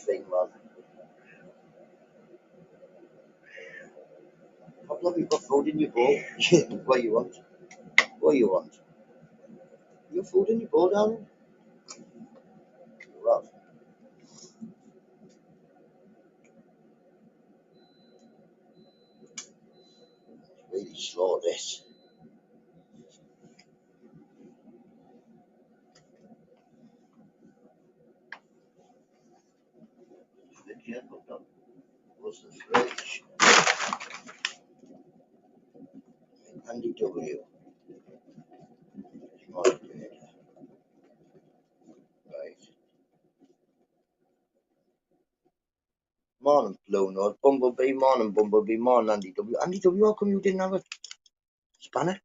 thing, man. I've not got food in your bowl. What you want? What you want? You got food in your bowl, darling? You have. It's really slow, this. Fridge, yeah, put that. What's the fridge? Andy W. Right. Morning, Blue Note. Bumblebee, morning, Bumblebee, morning, Andy W. Andy W, how come you didn't have a spanner?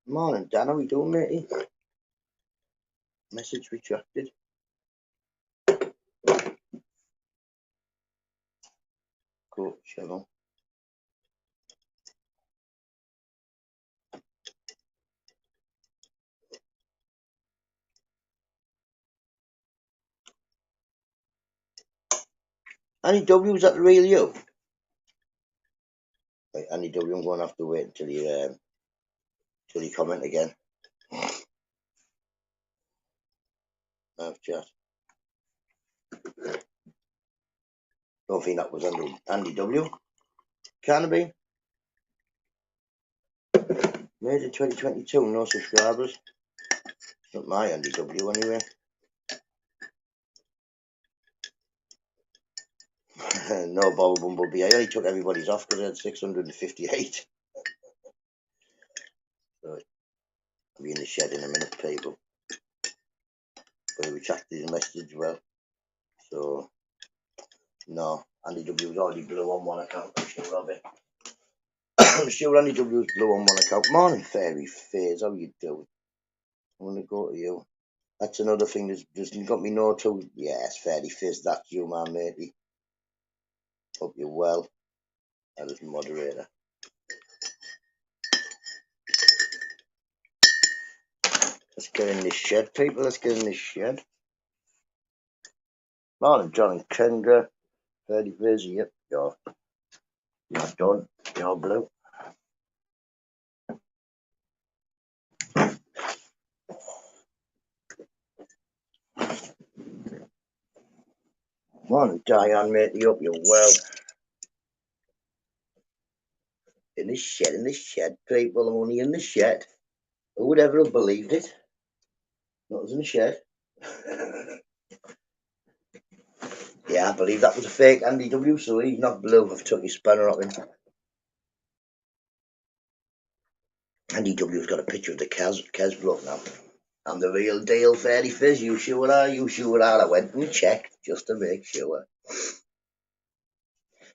Morning, Dan, how we doing, matey? Message retracted. Cool, Chevron. Andy W, is that the real you? Right, Andy W, I'm going to have to wait until you comment again. Have chat. Don't think that was Andy W. Can it be? Made in 2022, no subscribers. It's not my Andy W anyway. No Bobble Bumblebee. I only took everybody's off because I had 658. So I'll be in the shed in a minute, people. But he retracted his message well. So, no. Andy W was already blue on one account. I'm sure of it. I'm sure Andy W was blue on one account. Morning, Fairy Phase. How you doing? I'm going to go to you. That's another thing that's got me no to. Yes, Fairy Phase. That's you, my matey. Hope you're well. As moderator. Let's get in this shed, people. Let's get in this shed. Morning, John and Kendra. Fairly busy. Yep, you're done. You're blue. Morning, Diane, mate. You hope you're well. In the shed, people. I'm only in the shed. Who would ever have believed it? Not was in the shed. Yeah, I believe that was a fake Andy W, so he's not blue. I've took his spanner off him. Andy W's got a picture of the Kez bloke now. I'm the real deal, Fairy Fizz. You sure are, you sure are. I went and checked just to make sure.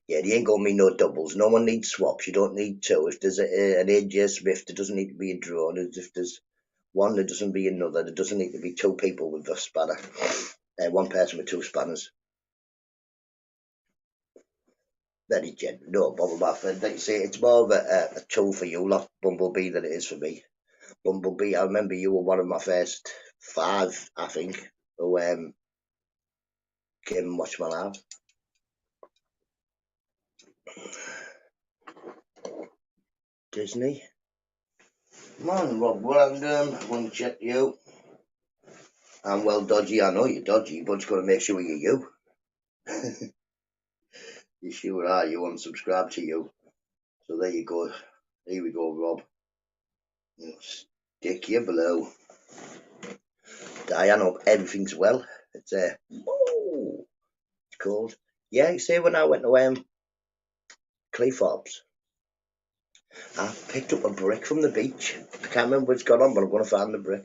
Yeah, they ain't gonna be no doubles. No one needs swaps. You don't need two. If there's an AJ Smith, there doesn't need to be a drone. If there's one, there doesn't be another. There doesn't need to be two people with a spanner. One person with two spanners. Very gentle. No bother, my friend. Like you say, it's more of a tool for you, not Bumblebee, than it is for me. Bumblebee, I remember you were one of my first 5, I think, who came and watched my live. Disney. Morning, Rob Random. I want to check you. I'm well dodgy. I know you're dodgy, but just got to make sure you're you. You sure are. You unsubscribe to you. So there you go. Here we go, Rob. Stick you below. Diane, hope everything's well. It's it's cold. Yeah, you see, when I went to Cleethorpes, I picked up a brick from the beach. I can't remember what's gone on, but I'm going to find the brick.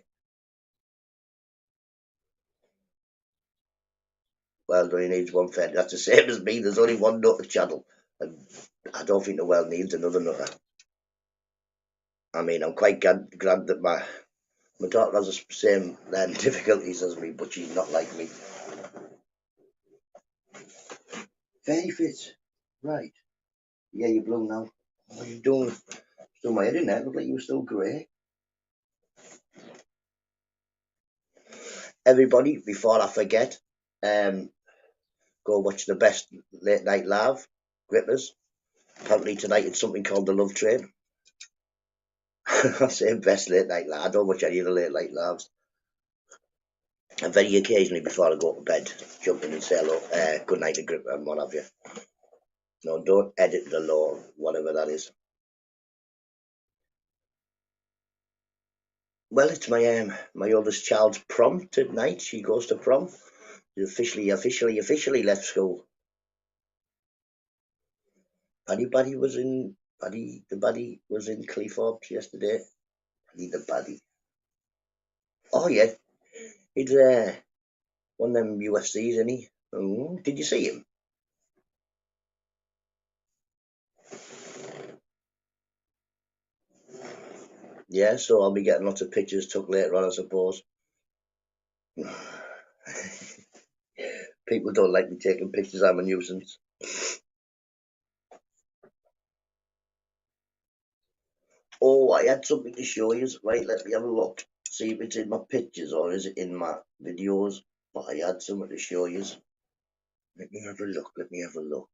Well, it only needs one fed. That's the same as me. There's only one nutter channel. And I don't think the world needs another nutter. I mean, I'm quite glad that my daughter has the same difficulties as me, but she's not like me. Very fit. Right. Yeah, you're blue now. What are you doing? Still my head in there. Looked like you were still grey. Everybody, before I forget, go watch the best late night live, Grippers. Apparently tonight it's something called the Love Train. I say best late night live. I don't watch any of the late night lives. And very occasionally before I go to bed, jump in and say hello, good night to Gripper and what have you. No, don't edit the law, whatever that is. Well, it's my oldest child's prom tonight. She goes to prom. She officially left school. Paddy was in the Paddy was in Cleethorpes yesterday. Paddy the Paddy. Oh yeah, he's one of them UFCs, isn't he? Did you see him? Yeah, so I'll be getting lots of pictures took later on, I suppose. People don't like me taking pictures. I'm a nuisance. Oh, I had something to show you. Right, let me have a look. See if it's in my pictures or is it in my videos. But I had something to show you. Let me have a look. Let me have a look.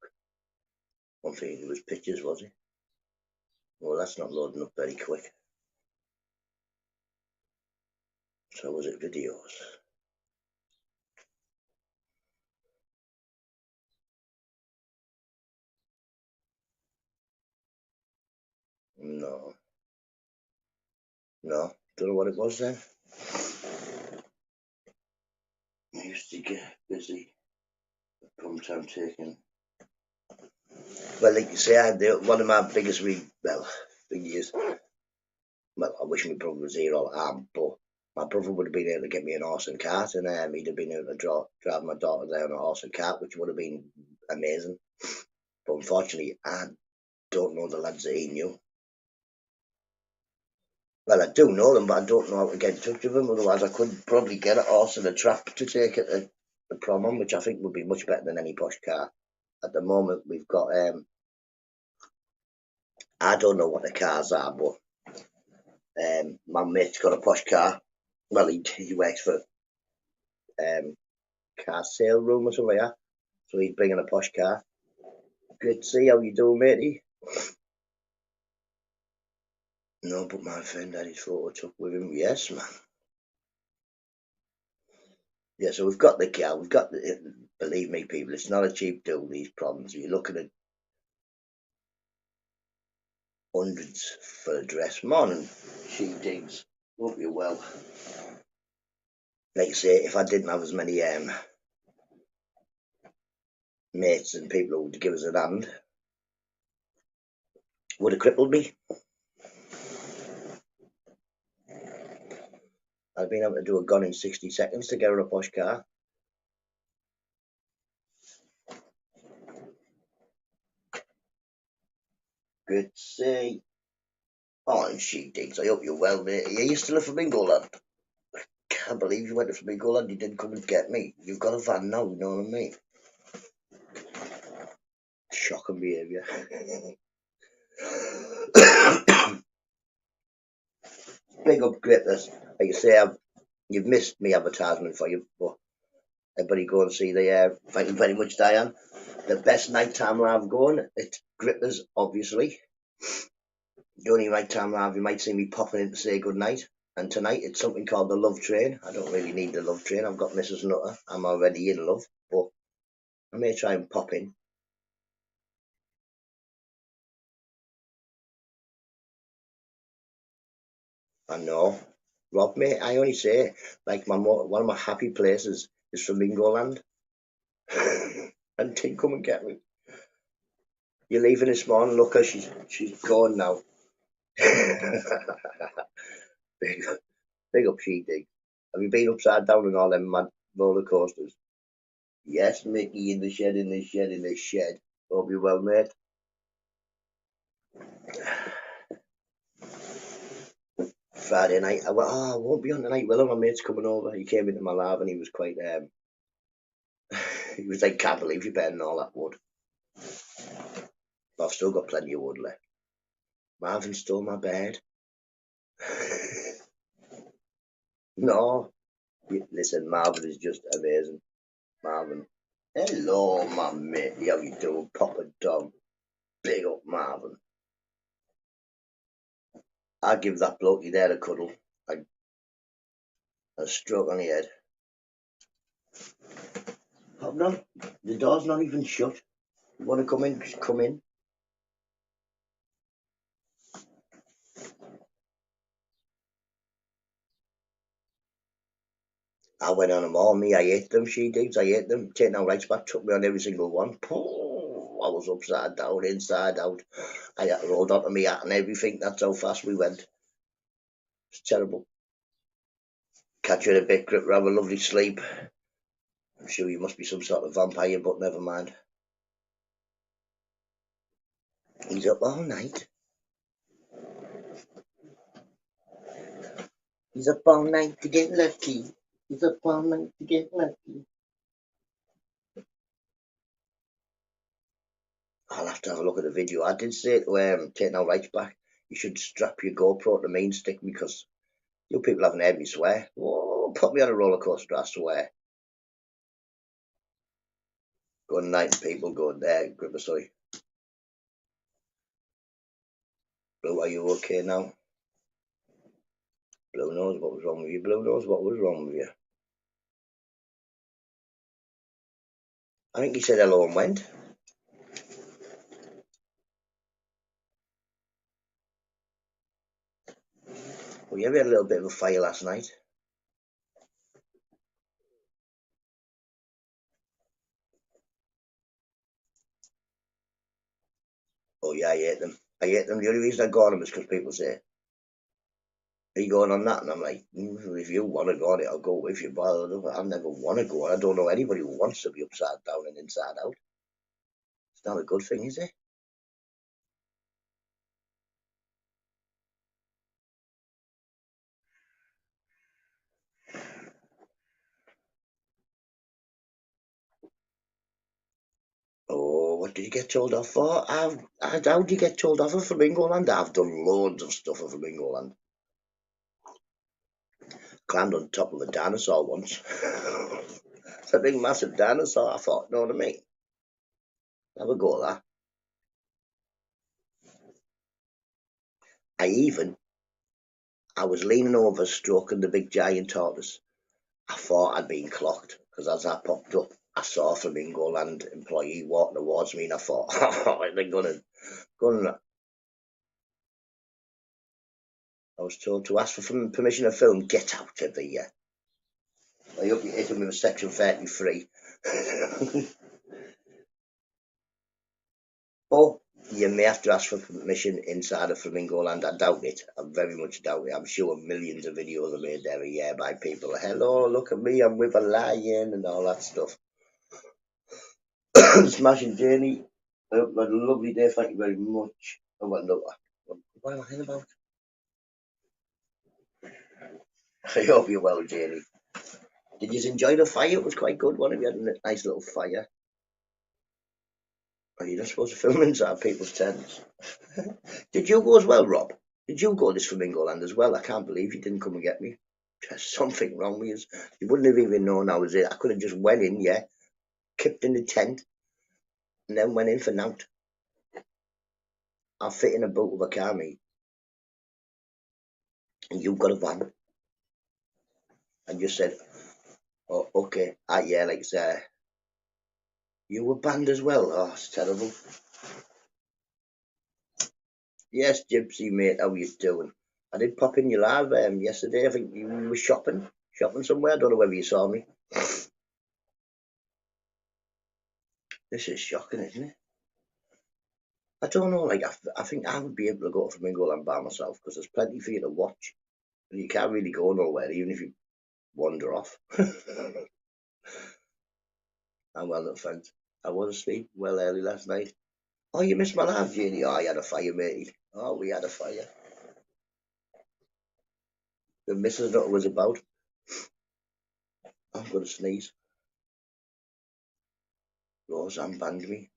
One thing, it was pictures, was it? Well, that's not loading up very quick. So was it videos? No. No. Don't know what it was then. I used to get busy. Prom time taken. Well, like you say, one of my biggest thing is, well, I wish my brother was here all the time, but my brother would have been able to get me an horse and cart, and he'd have been able to drive my daughter there on a horse and cart, which would have been amazing. But unfortunately, I don't know the lads that he knew. Well, I do know them, but I don't know how to get in touch with them. Otherwise, I could probably get a horse and a trap to take it to the prom on, which I think would be much better than any posh car. At the moment, we've got I don't know what the cars are, but my mate's got a posh car. Well, he works for um, car sale room or something like that. So he's bringing a posh car. Good to see how you doing, matey. No, but my friend had his photo took with him. Yes, man. Yeah, so we've got the car. We've got the. Believe me, people, it's not a cheap deal. These problems. You're looking at hundreds for a dress. Morning, she digs. Hope you well. Like I say, if I didn't have as many mates and people who would give us a hand, would have crippled me. I've been able to do a gun in 60 seconds to get her a posh car. Good to see. Oh, and she digs. I hope you're well, mate. Are you still a Flamingo lad? Can't believe you went to Flamingo lad. You didn't come and get me. You've got a van now, you know what I mean? Shocking behaviour. Big up, greatness. Like I say, you've missed me advertisement for you, but everybody go and see the, thank you very much, Diane. The best nighttime live going. It's Grippers, obviously. The only nighttime live you might see me popping in to say good night. And tonight it's something called the Love Train. I don't really need the Love Train. I've got Mrs. Nutter. I'm already in love, but I may try and pop in. I know. Rob, mate, I only say, like, one of my happy places is Flamingo Land. And Tim, come and get me. You're leaving this morning, look, she's gone now. big, big up, she dig. Have you been upside down on all them mad roller coasters? Yes, Mickey, in the shed, in the shed, in the shed. Hope you're well, mate. Friday night, I won't be on tonight, will I? My mate's coming over. He came into my lab and he was quite, he was like, can't believe you betting all that wood. But I've still got plenty of wood left. Marvin stole my bed. No, Listen, Marvin is just amazing. Marvin. Hello, my mate. How you doing, Papa Dom? Big up, Marvin. I give that bloke there a cuddle. A stroke on the head. Hold on. The door's not even shut. You want to come in? Just come in. I went on them all, me. I ate them, she digs. I ate them. Taking our rights back, took me on every single one. I was upside down, inside out. I had rolled onto me hat and everything. That's how fast we went. It's terrible. Catch you in a bit, Grip. Have a lovely sleep. I'm sure you must be some sort of vampire, but never mind. He's up all night. He's up all night to get lucky. He's up all night to get lucky. I'll have to have a look at the video. I did say to taking our rights back, you should strap your GoPro to the main stick because you people haven't heard me swear. Oh, put me on a roller coaster, I swear. Good night, people. Good there. Gripper, sorry. Blue, are you okay now? Blue knows what was wrong with you. Blue knows what was wrong with you. I think he said hello and went. Well, yeah, we had a little bit of a fire last night. Oh, yeah, I ate them. I ate them. The only reason I got them is because people say, are you going on that? And I'm like, if you want to go on it, I'll go with you. But I never want to go. I don't know anybody who wants to be upside down and inside out. It's not a good thing, is it? Oh, what did you get told off for? How did you get told off for Flamingo Land? I've done loads of stuff for Flamingo Land. Climbed on top of a dinosaur once. It's a big, massive dinosaur. I thought, know what I mean? Have a go at that. I was leaning over, stroking the big giant tortoise. I thought I'd been clocked because as I popped up, I saw a Flamingo Land employee walking towards me, and I thought, oh, they're gonna. I was told to ask for permission to film. Get out of here. I hope you hit him with Section 33. Oh, you may have to ask for permission inside of Flamingo Land. I doubt it. I very much doubt it. I'm sure millions of videos are made there a year by people. Hello, look at me. I'm with a lion and all that stuff. Smashing Jenny. Had a lovely day. Thank you very much. Oh, what am I saying about? I hope you're well, Jenny. Did you enjoy the fire? It was quite good, wasn't it? We had a nice little fire. Are you not supposed to film inside people's tents? Did you go as well, Rob? Did you go this Flamingo Land as well? I can't believe you didn't come and get me. There's something wrong with you. You wouldn't have even known I was it. I could have just went in, yeah, kept in the tent, and then went in for now. I'll fit in a boot with a car, mate. And you've got a van. And just said, oh, okay. Yeah, like, you were banned as well. Oh, it's terrible. Yes, Gypsy, mate, how you doing? I did pop in your live yesterday. I think you were shopping somewhere. I don't know whether you saw me. This is shocking, isn't it? I don't know. Like, I think I would be able to go to Flamingo Land by myself because there's plenty for you to watch. And you can't really go nowhere, even if you wander off. I'm well, not thanks. I was asleep well early last night. Oh, you missed my live, Jenny? Oh, I had a fire, mate. Oh, we had a fire. The missus that was about. I'm going to sneeze. Roseanne banged me.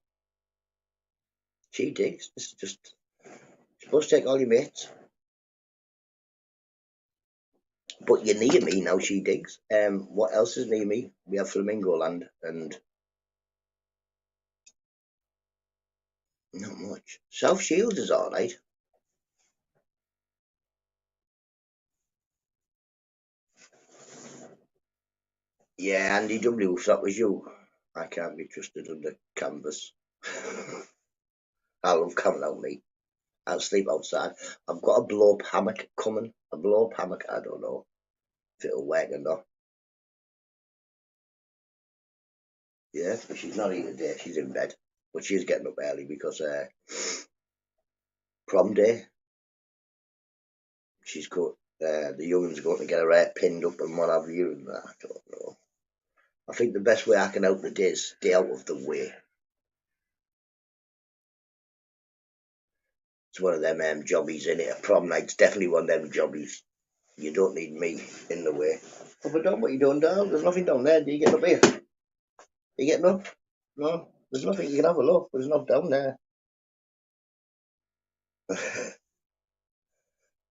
She digs. This is just. You're supposed to take all your mates. But you're near me now, she digs. What else is near me? We have Flamingo Land and not much. South Shields is alright. Yeah, Andy W, if that was you. I can't be trusted under canvas. I love coming out, mate. I'll sleep outside. I've got a blow up hammock coming. A blow up hammock, I don't know if it'll work or not. Yeah, but she's not here today. She's in bed. But she's getting up early because prom day. She's got the young'un's going to get her hair pinned up and what have you. And I don't know. I think the best way I can help the day is stay out of the way. It's one of them jobbies in it. A prom night's definitely one of them jobbies. You don't need me in the way. Oh, but don't what you doing down? There's nothing down there. Do you get up here? Are you getting up? No, there's nothing. You can have a look, but there's not down there. What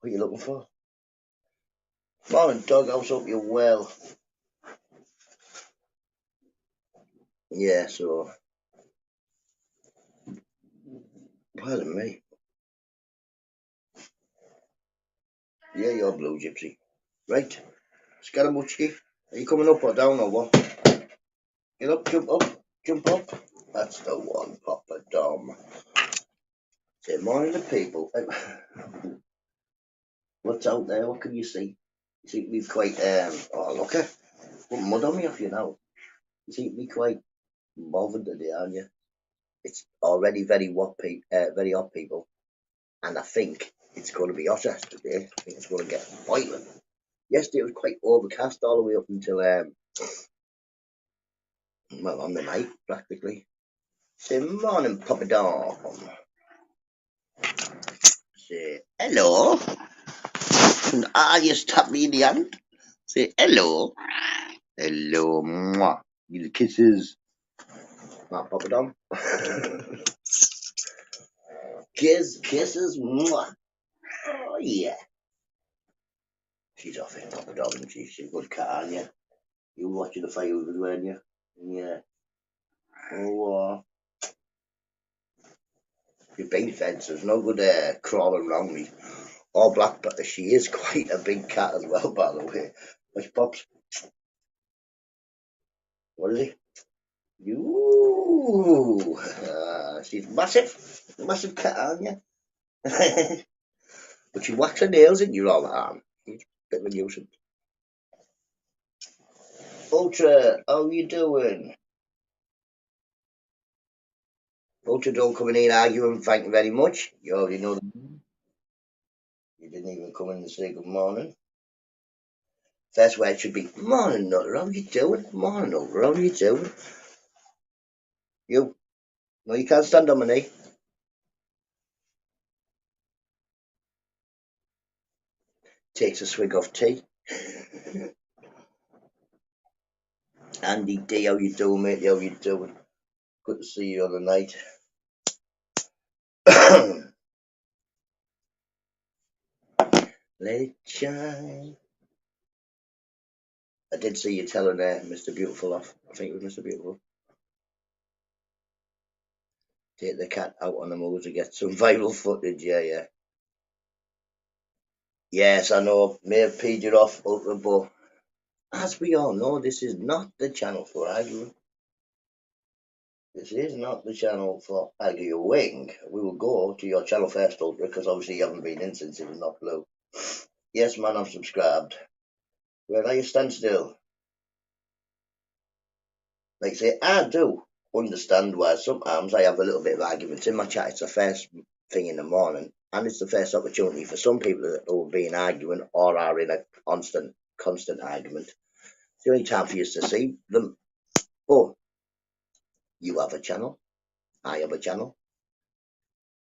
are you looking for? Morning, dog. I hope you're well. Yeah, so pardon me. Yeah, you're blue gypsy. Right. Scaramucci. Are you coming up or down or what? Get up, jump up, jump up. That's the one, Papa Dom. Say morning to people. What's out there? What can you see? You seem to be quite oh look at put mud on me off you now. You seem to be quite bothered today, aren't you? It's already very hot people. And I think it's going to be hotter today. I think it's going to get boiling. Yesterday it was quite overcast all the way up until well, on the night practically. Say morning, Papa Dom. Say hello. And you tap me in the hand. Say hello. Hello. Mwah. Give the kisses. Not Papa Dom. Kisses. Mwah. Oh yeah. She's off it, Papa Dom, and she's a good cat, aren't you? You were watching the fireworks, weren't you? Yeah. Oh, you've been fed, so there's no good crawling around me. All black, but she is quite a big cat as well, by the way. Which Pops? What is he? You. She's massive cat, aren't you? But she whacks her nails in you all the time. She's a bit of a nuisance. Ultra, how you doing? Ultra don't come in here arguing, thank you very much. You already know that. You didn't even come in to say good morning. First word should be, morning, Nutter, how you doing? Morning, Nutter, how you doing? You, no, you can't stand on my knee. Takes a swig of tea. Andy D, how you doing, mate? How you doing? Good to see you on the night. Let it shine. I did see you telling Mr. Beautiful off. I think it was Mr. Beautiful. Take the cat out on the moor to get some viral footage. Yeah. Yes, I know. May have peed you off, Ultra, but as we all know, this is not the channel for arguing. This is not the channel for arguing. We will go to your channel first, Ultra, because obviously you haven't been in since it was not blue. Yes, man, I'm subscribed. Where are you? Stand still. Like I say, I do understand why sometimes I have a little bit of argument in my chat. It's the first thing in the morning, and it's the first opportunity for some people that will be in arguing or are in a constant argument. It's the only time for you to see them. But you have a channel. I have a channel.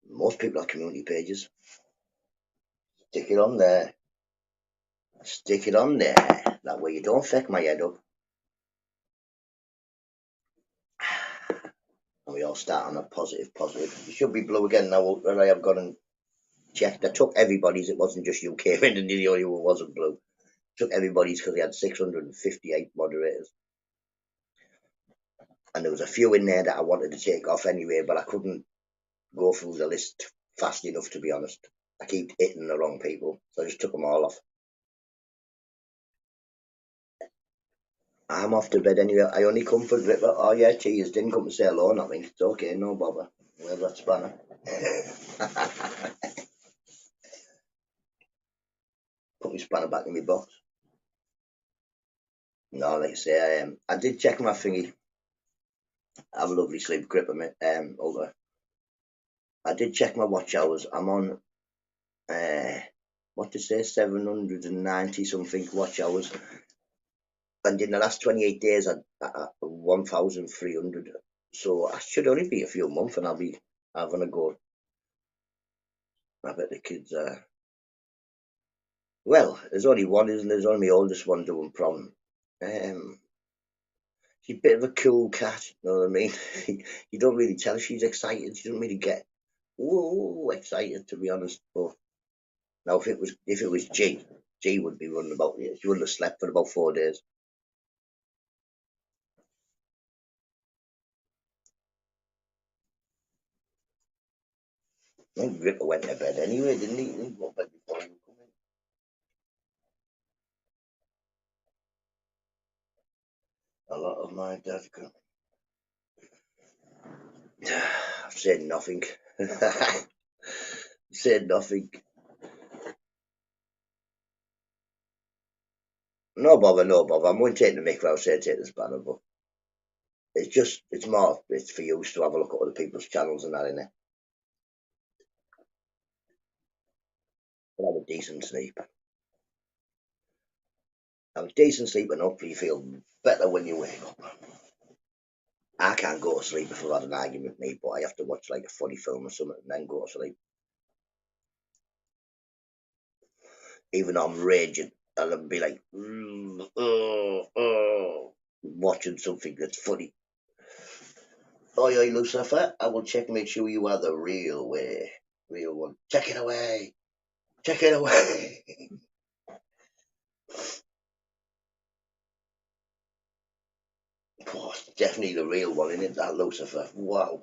Most people have community pages. Stick it on there. Stick it on there. That way you don't fuck my head up. And we all start on a positive. You should be blue again now, Ultra. I have gone and checked. I took everybody's. It wasn't just you, Kevin, and the only one wasn't blue. took everybody's because they had 658 moderators. And there was a few in there that I wanted to take off anyway, but I couldn't go through the list fast enough, to be honest. I keep hitting the wrong people, so I just took them all off. I'm off to bed anyway. I only come for Gripper. Oh yeah, cheers. Didn't come to say hello, nothing. It's okay, no bother. Where's that spanner? Put my spanner back in my box. No, like I say, I did check my thingy. Have a lovely sleep, Gripper, mate. Over. I did check my watch hours. I'm on, what to say, 790 something watch hours. And in the last 28 days, I 1,300. So I should only be a few months and I'll be having a go. I bet the kids well, there's only one, isn't there? There's only my oldest one doing prom. She's a bit of a cool cat, you know what I mean? You don't really tell she's excited. She doesn't really get whoa excited, to be honest. But now if it was G would be running about here. She wouldn't have slept for about 4 days. I think Ripper went to bed anyway, didn't he? He went to bed before you come in. A lot of my dad's got. I've said nothing. Said nothing. No bother, no bother. I'm going to take the mick without saying take the spanner, but it's more, it's for you to have a look at other people's channels and that in it. But have a decent sleep. Have a decent sleep and hopefully you feel better when you wake up. I can't go to sleep if I've had an argument with me, but I have to watch like a funny film or something and then go to sleep. Even though I'm raging, I'll be like, watching something that's funny. Oi, oi, Lucifer, I will check, make sure you are the real one. Check it away. Check it away. Oh, definitely the real one, isn't it, that Lucifer? Wow.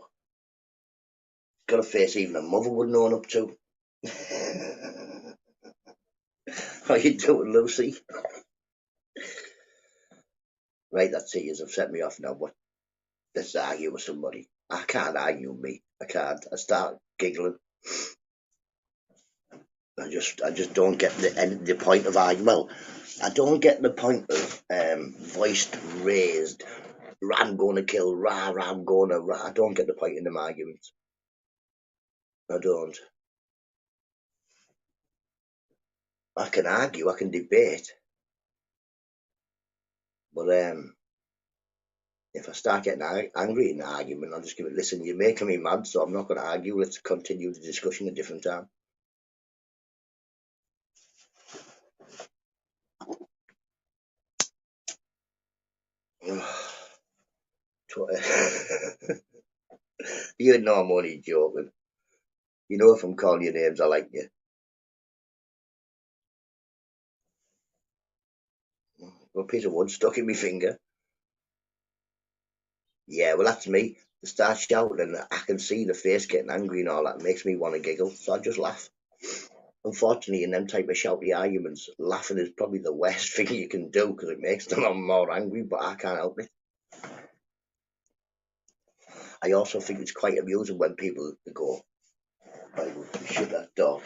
Got a face even a mother would know up to. How you doing, Lucy? Right, that's it. You've upset me off now, but let's argue with somebody. I can't argue with me. I can't. I start giggling. I just don't get the point of arguing. Well, I don't get the point of voiced raised. I'm going to kill. Rah, rah, I'm going to. Rah. I don't get the point in them arguments. I don't. I can argue. I can debate, but if I start getting angry in an argument, I'll just give it. Listen, you're making me mad, so I'm not going to argue. Let's continue the discussion a different time. You know I'm only joking. You know if I'm calling you names, I like you. A piece of wood stuck in my finger. Yeah, well that's me. To start shouting and I can see the face getting angry and all that makes me want to giggle, so I just laugh. Unfortunately, in them type of shouty arguments, laughing is probably the worst thing you can do because it makes them more angry, but I can't help it. I also think it's quite amusing when people go, like, shut that door,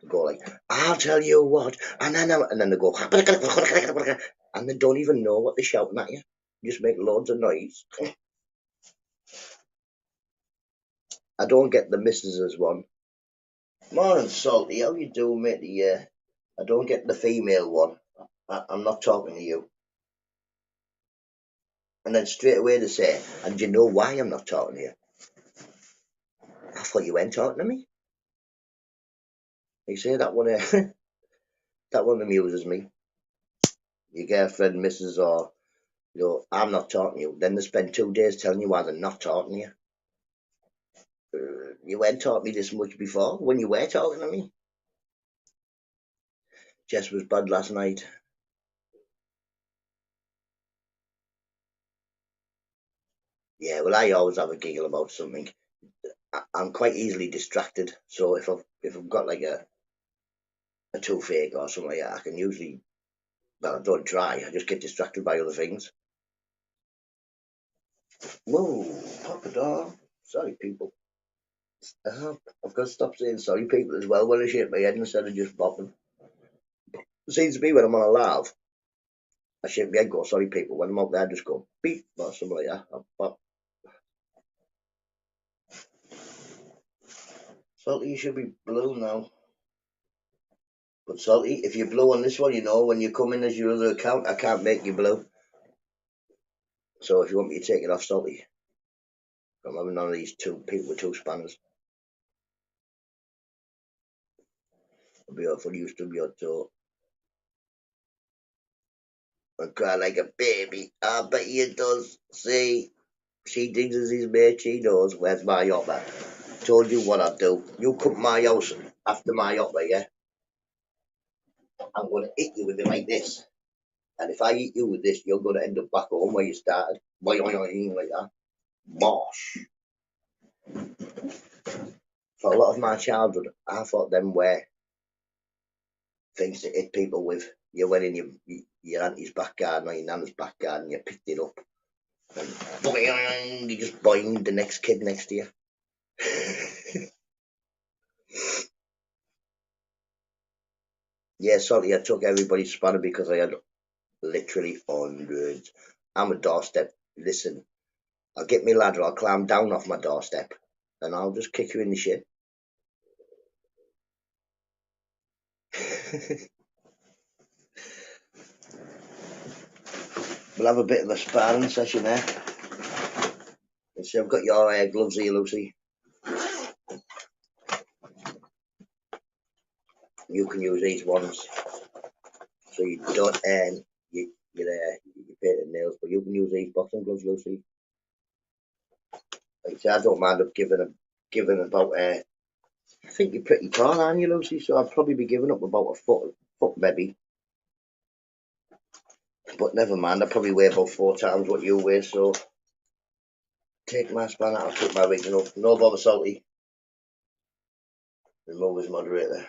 go like, I'll tell you what, and then they go, and they don't even know what they're shouting at you. You just make loads of noise. I don't get the missus's one. Morning, Salty. How you doing, mate? Yeah, I don't get the female one. I'm not talking to you. And then straight away they say, and you know why I'm not talking to you? I thought you weren't talking to me. You say that one, that one amuses me. Your girlfriend, Mrs. or, I'm not talking to you. Then they spend 2 days telling you why they're not talking to you. You weren't talking to me this much before when you were talking to me. Jess was bad last night. Yeah, well, I always have a giggle about something. I'm quite easily distracted, so if I've got like a toothache or something like that, I can usually, well, I don't try. I just get distracted by other things. Whoa, Papa Dog. Sorry, people. I've got to stop saying sorry, people, as well when I shake my head instead of just bopping. It seems to be when I'm on a laugh, I shake my head, go sorry, people. When I'm out there, I just go beep or something like that. But Salty, you should be blue now. But Salty, if you're blue on this one, you know when you come in as your other account, I can't make you blue. So if you want me to take it off, Salty, I'm having none of these two people with two spanners. I'll be awful used to your toe. I cry like a baby. I bet you does. See, she digs as his mate, she knows. Where's my yopper? Told you what I'd do. You come to my house after my yopper, yeah? I'm going to hit you with it like this. And if I hit you with this, you're going to end up back home where you started. Like that. Bosh. For a lot of my childhood, I thought them were things to hit people with. You went in your auntie's back garden or your nana's back garden, you picked it up, and boing, you just boinged the next kid next to you. Yeah, sorry, I took everybody's spanner because I had literally hundreds. I'm a doorstep. Listen, I'll get my ladder, I'll climb down off my doorstep, and I'll just kick you in the shit. We'll have a bit of a sparring session there. So I've got your gloves here, Lucy. You can use these ones, so you don't you painted nails, but you can use these boxing gloves, Lucy. Like I say, I don't mind up giving about. I think you're pretty tall, aren't you, Lucy? So I'd probably be giving up about a foot maybe. But never mind, I probably weigh about 4 times what you weigh, so take my spanner, I'll take my original. No bother, Salty. Remove his moderator.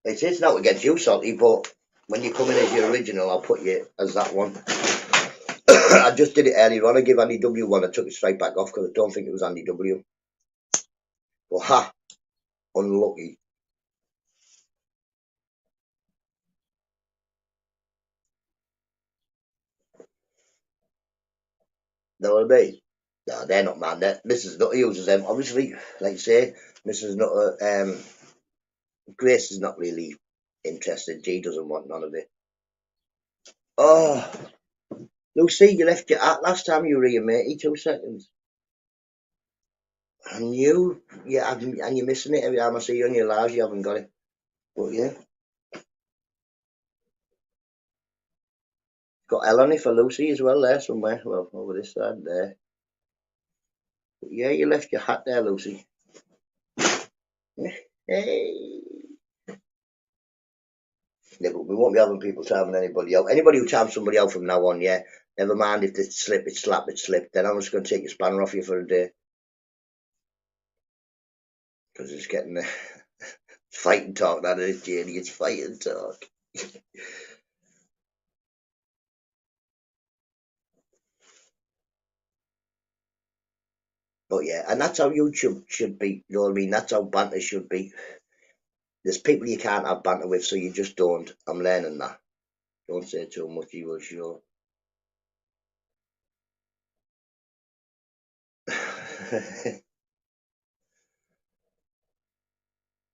It's not against you, Salty, but when you come in as your original, I'll put you as that one. I just did it earlier on. I gave Andy W one. I took it straight back off because I don't think it was Andy W. Well, ha! Unlucky. Know what I mean? No, they're not man. Mrs. Nutter uses them. Obviously, like I say, Mrs. Nutter, Grace is not really interested. She doesn't want none of it. Oh, Lucy, you left your hat last time you were here, matey. 2 seconds. And and you're missing it every time I see you on your lives. You haven't got it. But yeah, got Eleni for Lucy as well there somewhere. Well, over this side there. But yeah, you left your hat there, Lucy. Hey. Yeah, but we won't be having people timing anybody out. Anybody who times somebody out from now on, yeah, never mind if it's slip, it's slap, it's slip. Then I'm just going to take your spanner off you for a day. Because it's getting it's fighting talk, that is, Janie. It's fighting talk. But yeah, and that's how YouTube should be. You know what I mean? That's how banter should be. There's people you can't have banter with, so you just don't. I'm learning that. Don't say too much, you will show.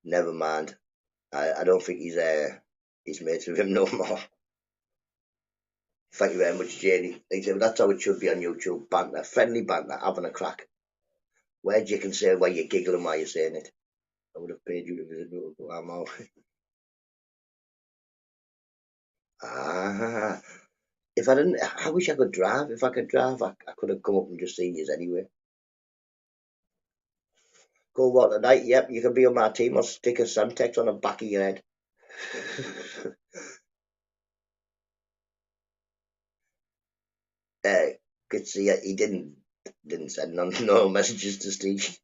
Never mind. I don't think he's mates with him no more. Thank you very much, Janie. Like I said, that's how it should be on YouTube. Banter, friendly banter, having a crack. Where you can say why you're giggling while you're saying it. I would have paid you to visit me, but I'm out. Ah, if I didn't, I wish I could drive. If I could drive, I could have come up and just seen you anyway. Go what tonight? Yep, you can be on my team. I'll stick a Semtex on the back of your head. Good to see he didn't didn't send no messages to Steve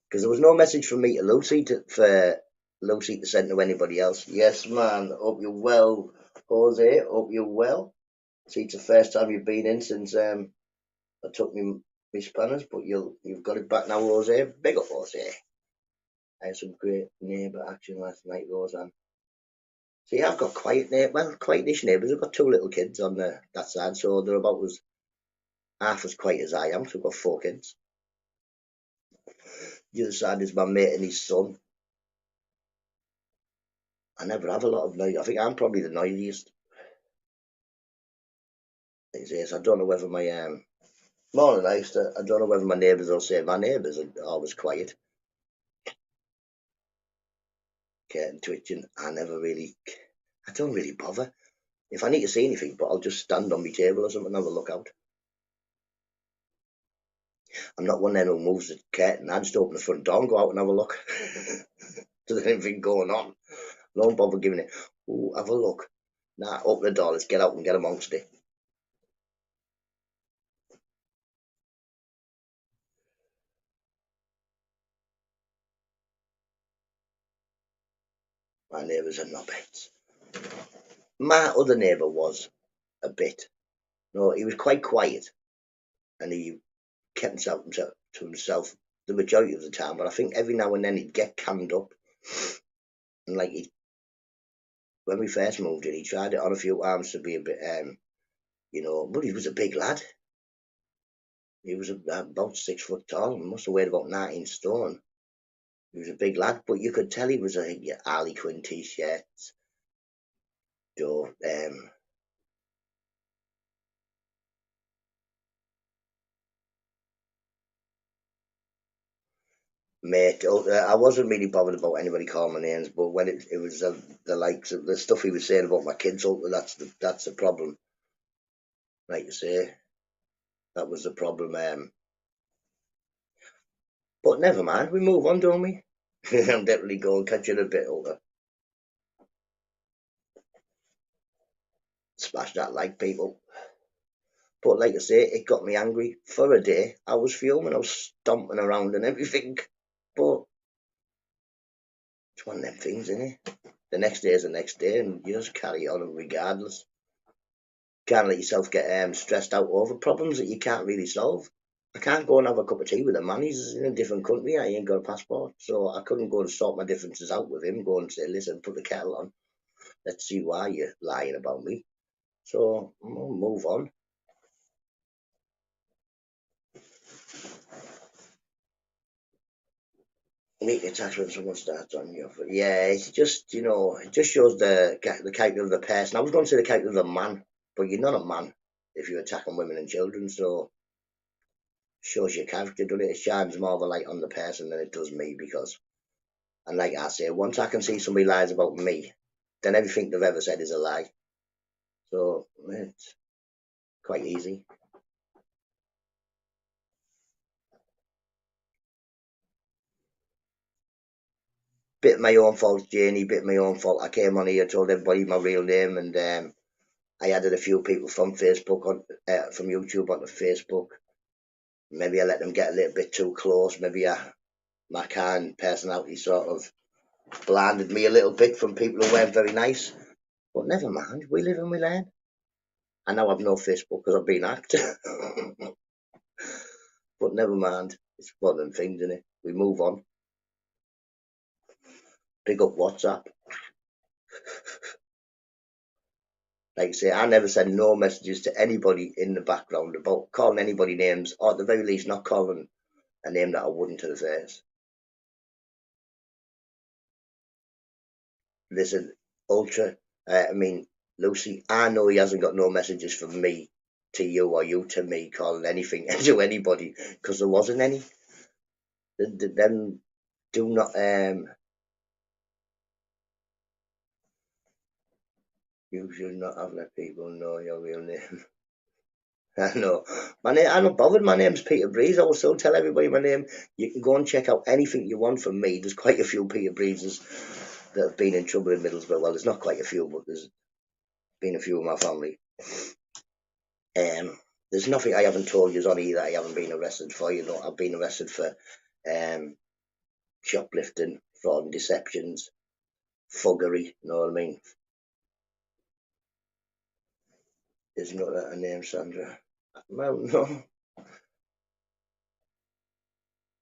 because there was no message from me to Lucy for Lucy to send to anybody else. Yes, man. Hope you're well, Jose. Hope you're well. See, it's the first time you've been in since I took me spanners, but you've got it back now, Jose. Big up, Jose. I had some great neighbour action last night, Roseanne. See, I've got quietish neighbours. I've got two little kids on that side, so they're about as half as quiet as I am. So I've got four kids. The other side is my mate and his son. I never have a lot of noise. I think I'm probably the noisiest. I don't know whether my more than I don't know whether my neighbours will say my neighbours are always quiet, getting twitching. I don't really bother. If I need to see anything, but I'll just stand on my table or something and have a look out. I'm not one of them who moves the curtain. I just open the front door and go out and have a look. There's anything going on. Don't bother giving it. Ooh, have a look. Nah, open the door. Let's get out and get amongst it. My neighbours are knobheads. My other neighbour was a bit. No, he was quite quiet, and he kept himself to himself the majority of the time. But I think every now and then he'd get cammed up, and like when we first moved in, he tried it on a few times to be a bit, But he was a big lad. He was about 6 foot tall and must have weighed about 19 stone. He was a big lad, but you could tell he was a Harley Quinn t-shirts. So, mate, I wasn't really bothered about anybody calling my names, but when it was the likes of the stuff he was saying about my kids, that's the problem. Like you say, that was the problem. But never mind, we move on, don't we? I'm definitely going catch it a bit older. Smash that like, people. But like I say, it got me angry for a day. I was fuming, I was stomping around and everything. But it's one of them things, isn't it? The next day is the next day, and you just carry on regardless. Can't let yourself get stressed out over problems that you can't really solve. I can't go and have a cup of tea with a man. He's in a different country. I ain't got a passport, so I couldn't go and sort my differences out with him. Go and say, listen, put the kettle on. Let's see why you're lying about me. So we'll move on. Meeting attacks when someone starts on you. Yeah, it's just it just shows the character of the person. I was going to say the character of the man, but you're not a man if you're attacking women and children. So shows your character, doesn't it? It shines more of a light on the person than it does me because, and like I say, once I can see somebody lies about me, then everything they've ever said is a lie. So it's quite easy. Bit my own fault, Janie. Bit my own fault. I came on here, told everybody my real name, and I added a few people from Facebook from YouTube onto Facebook. Maybe I let them get a little bit too close. Maybe my kind personality sort of blinded me a little bit from people who weren't very nice. But never mind, we live and we learn. I now have no Facebook because I've been hacked. But never mind, it's one of them things, isn't it? We move on. Pick up WhatsApp. Like I say, I never send no messages to anybody in the background about calling anybody names, or at the very least not calling a name that I wouldn't to the face. Listen, Ultra, Lucy, I know he hasn't got no messages from me to you or you to me calling anything to anybody because there wasn't any. Then do not, you should not have let people know your real name. I know. I'm not bothered. My name's Peter Breeze. I will still tell everybody my name. You can go and check out anything you want from me. There's quite a few Peter Breezes that have been in trouble in Middlesbrough. Well, there's not quite a few, but there's been a few in my family. there's nothing I haven't told you on either. I haven't been arrested for. I've been arrested for shoplifting, fraud and deceptions, fuggery. You know what I mean? Isn't that a name, Sandra? Well, no.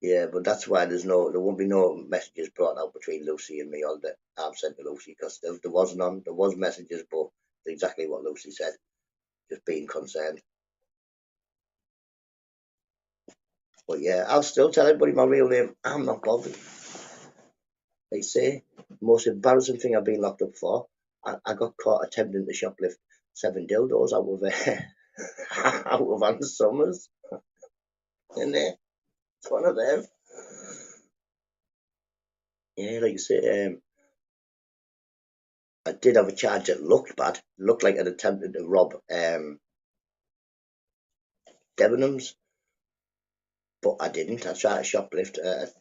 Yeah, but that's why there won't be no messages brought out between Lucy and me, or that I've sent to Lucy, because there was none. There was messages, but exactly what Lucy said, just being concerned. But yeah, I'll still tell everybody my real name. I'm not bothered. They say, most embarrassing thing I've been locked up for, I got caught attempting to shoplift 7 dildos out of out of Ann Summers. In there, it's one of them. Yeah, like you say, I did have a charge that looked bad. Looked like I'd attempted to rob Debenhams, but I didn't. I tried to shoplift at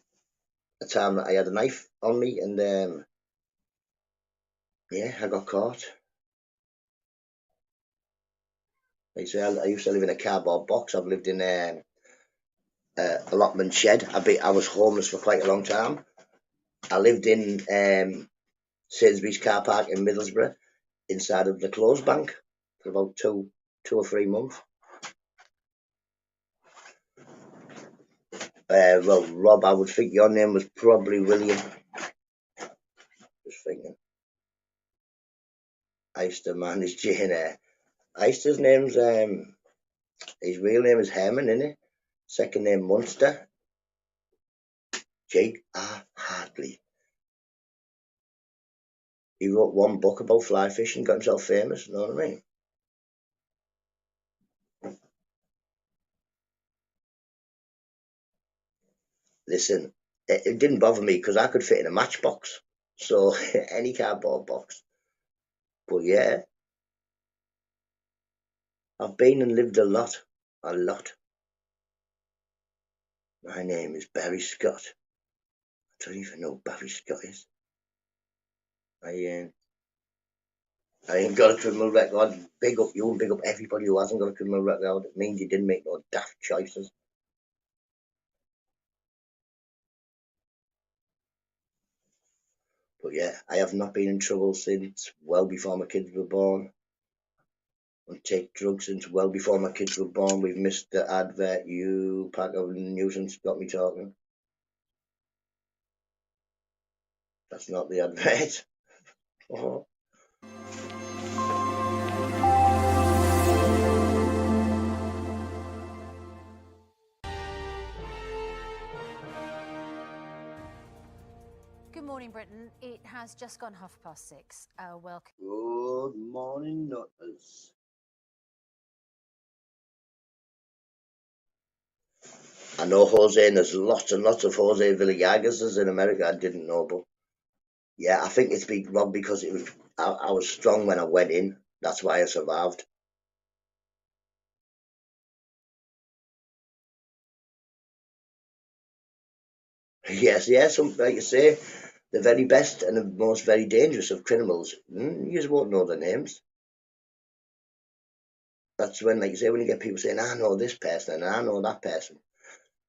a time that I had a knife on me, and yeah, I got caught. Like I say, I used to live in a cardboard box. I've lived in allotment shed. I was homeless for quite a long time. I lived in Sainsbury's car park in Middlesbrough, inside of the clothes bank, for about 2 or 3 months. Well, Rob, I would think your name was probably William. Just thinking. Eister, man, is Jane Eyre. Eister's name's his real name is Herman, isn't it? Second name Munster. Jake R. Hartley. He wrote one book about fly fishing, got himself famous, you know what I mean? Listen, it didn't bother me because I could fit in a matchbox. So, any cardboard box. But yeah, I've been and lived a lot. A lot. My name is Barry Scott. I don't even know who Barry Scott is. I ain't got a criminal record. Big up you and big up everybody who hasn't got a criminal record. It means you didn't make no daft choices. But yeah, I have not been in trouble since well before my kids were born. And take drugs since well before my kids were born. We've missed the advert. You pack of nuisance got me talking. That's not the advert. Oh. Good morning, Britain. It has just gone 6:30. Welcome. Good morning, nutters. I know Jose, and there's lots and lots of Jose Villagases in America I didn't know, but yeah, I think it's because it was I was strong when I went in. That's why I survived. Yes, yes, like you say, the very best and the most very dangerous of criminals. You just won't know their names. That's when, like you say, when you get people saying, "I know this person and I know that person,"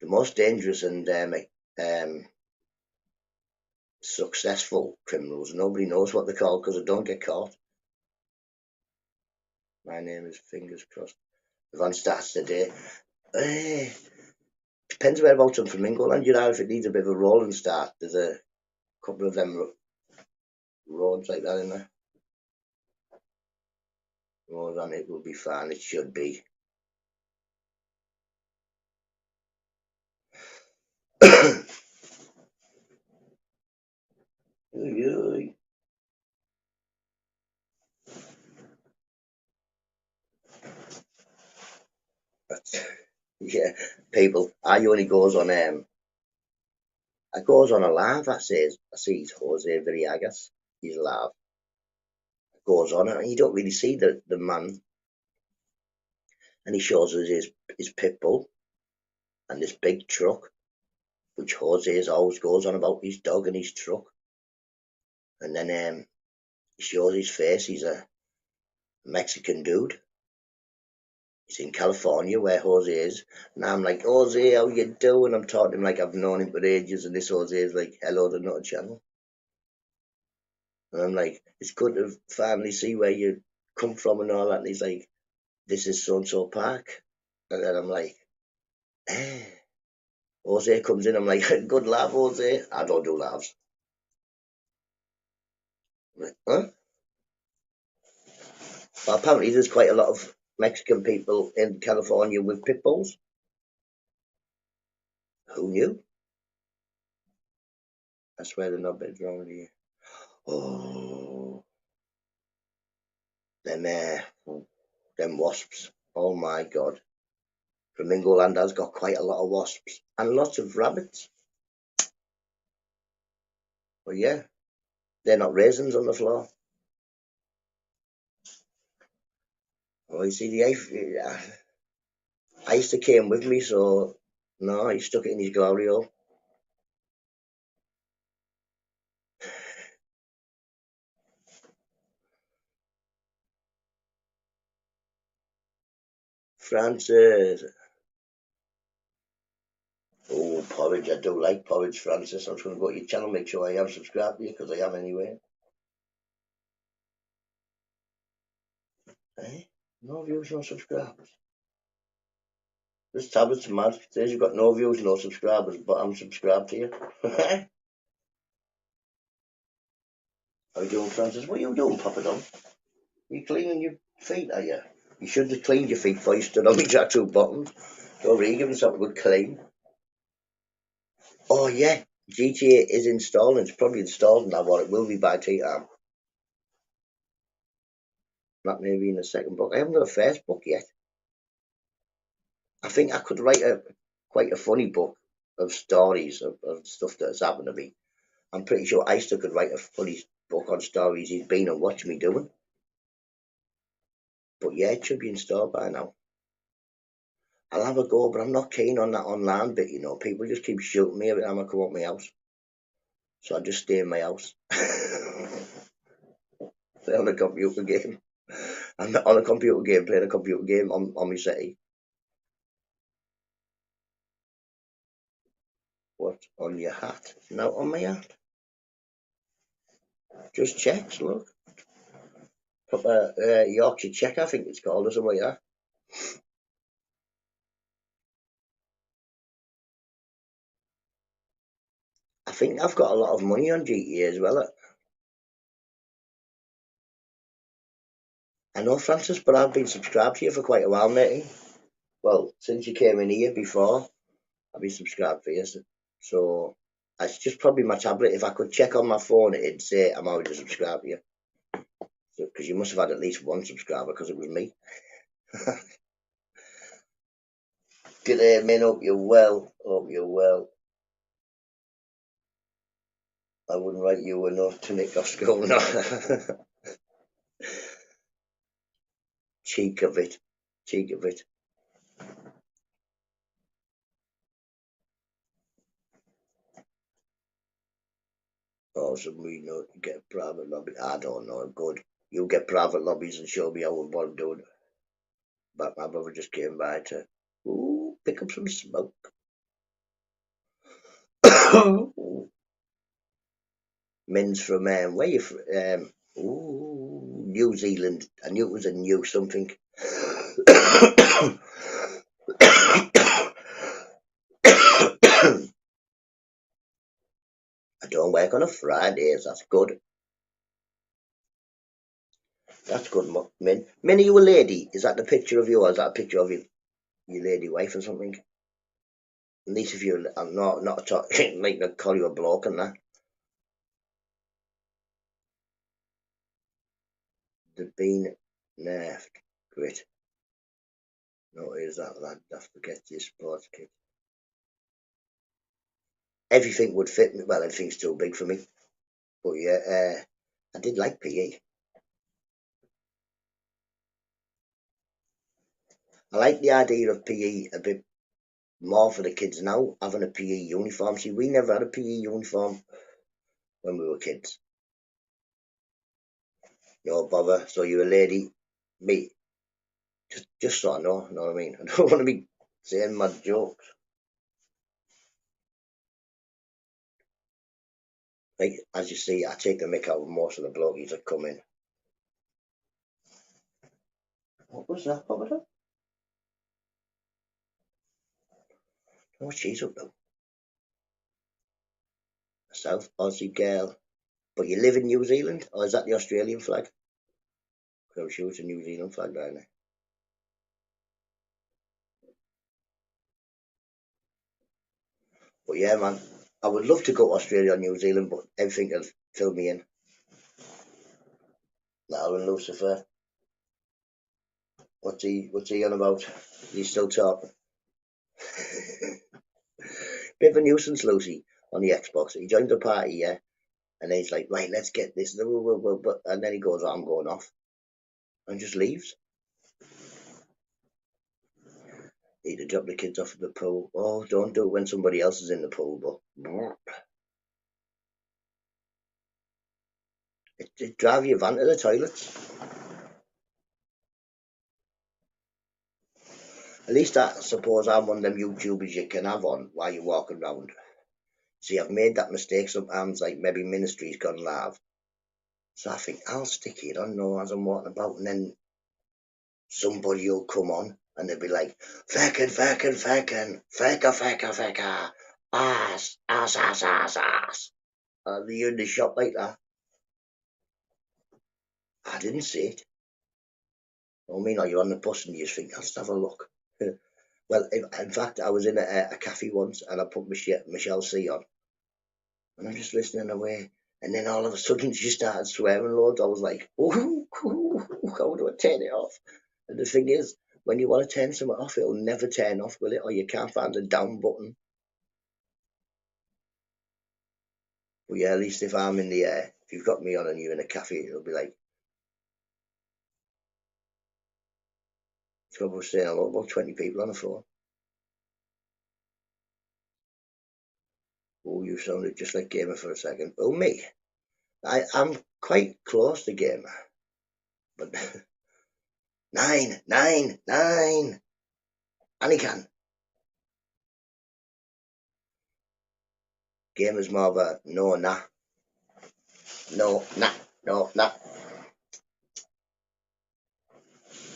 the most dangerous and successful criminals, nobody knows what they're called because they don't get caught. My name is fingers crossed. The van starts today. Depends whereabouts in Flamingoland you are. If it needs a bit of a rolling start, there's a couple of them roads like that in there. Roads on it will be fine. It should be. Yeah, people. I only goes on I goes on a live. I sees Jose Viriagas. He's live. Goes on and you don't really see the man, and he shows us his pit bull and this big truck, which Jose always goes on about his dog and his truck, and then he shows his face. He's a Mexican dude. He's in California where Jose is. And I'm like, Jose, how you doing? I'm talking to him like I've known him for ages. And this Jose is like, hello to Nutter Channel. And I'm like, it's good to finally see where you come from and all that. And he's like, this is so-and-so park. And then I'm like, eh. Jose comes in. I'm like, good laugh, Jose. I don't do laughs. I'm like, huh? Well, apparently there's quite a lot of Mexican people in California with pit bulls. Who knew? I swear they're not big wrong with you. Oh, them wasps. Oh my God. Flamingo Land has got quite a lot of wasps and lots of rabbits. But yeah, they're not raisins on the floor. Oh, you see, the Ice came with me, so no, he stuck it in his glory hole. Francis. Oh, porridge. I do like porridge, Francis. I'm just going to go to your channel, make sure I am subscribed to you, because I am anyway. Eh? No views, no subscribers. This tablet's mad. It says you've got no views, no subscribers, but I'm subscribed to you. How you doing, Francis? What are you doing, Papa Don? You cleaning your feet, are you? You should have cleaned your feet before you stood on the tattoo bottoms. Don't really give yourself a good clean. Oh, yeah. GTA is installing. It's probably installed now, what it will be by tea time. That may be in the second book. I haven't got a first book yet. I think I could write quite a funny book of stories of stuff that's happened to me. I'm pretty sure Ister could write a funny book on stories he's been and watched me doing. But yeah, it should be installed by now. I'll have a go, but I'm not keen on that online bit, you know. People just keep shooting me every time I come up my house. So I just stay in my house. Play on a computer game. I'm not on a computer game, playing a computer game on my city. What? On your hat? No, on my hat. Just checks, look. Proper Yorkshire check, I think it's called, or something like that. I think I've got a lot of money on GTA as well. I know, Francis, but I've been subscribed to you for quite a while, matey. Well, since you came in here before, I've been subscribed for you. So it's just probably my tablet. If I could check on my phone, it'd say I'm already subscribed to you. Because you must have had at least one subscriber, because it was me. Good day, man. Hope you're well. Hope you're well. I wouldn't write you a note to Nick off school, no. Cheek of it. Cheek of it. Oh, so we know get a private lobby. I don't know. Good. You get private lobbies and show me how what I'm doing. But my brother just came by to pick up some smoke. Men's from where you from? New Zealand. I knew it was a new something. I don't work on a Fridays. That's good. That's good, Min. Min, are you a lady? Is that the picture of you, or is that a picture of your lady wife or something? At least if you're not like to call you a bloke and that. They've been nerfed. Great. No, is that lad? I forget your sports kit. Everything would fit me. Well, everything's too big for me. But yeah, I did like PE. I like the idea of PE a bit more for the kids now, having a PE uniform. See, we never had a PE uniform when we were kids. No bother. So you're a lady. Me, Just so I know what I mean. I don't want to be saying mad jokes. Like, as you see, I take the mick out of most of the blokies that come in. What was that, Papa? What's she's up to? A South Aussie girl. But you live in New Zealand? Or is that the Australian flag? Because I'm sure it's a New Zealand flag down there. But yeah, man, I would love to go to Australia or New Zealand, but everything will fill me in. That'll and Lucifer. What's he on about? He's still talking. Bit of a nuisance, Lucy, on the Xbox. He joined the party, yeah, and then he's like, right, let's get this, and then he goes, oh, I'm going off, and just leaves. Need to drop the kids off at the pool. Oh, don't do it when somebody else is in the pool, but it drive your van to the toilets. At least I suppose I'm one of them YouTubers you can have on while you're walking around. See, I've made that mistake sometimes, like maybe Ministry's gone live. So I think I'll stick it on now as I'm walking about, and then somebody will come on and they'll be like, feckin', fecka, ass. And you're in the shop like that. I didn't see it. I mean, or you're on the bus and you just think, let's have a look. Well, in fact, I was in a cafe once and I put Michelle C on. And I'm just listening away. And then all of a sudden she started swearing loads. I was like, oh, how do I turn it off? And the thing is, when you want to turn something off, it'll never turn off, will it? Or you can't find the down button. But yeah, at least if I'm in the air, if you've got me on and you're in a cafe, it'll be like, it's probably saying hello, about 20 people on the phone. Oh, you sounded just like Gamer for a second. Oh, me. I'm quite close to Gamer. But nine. Anican. Gamer's more of a no, nah. No, nah.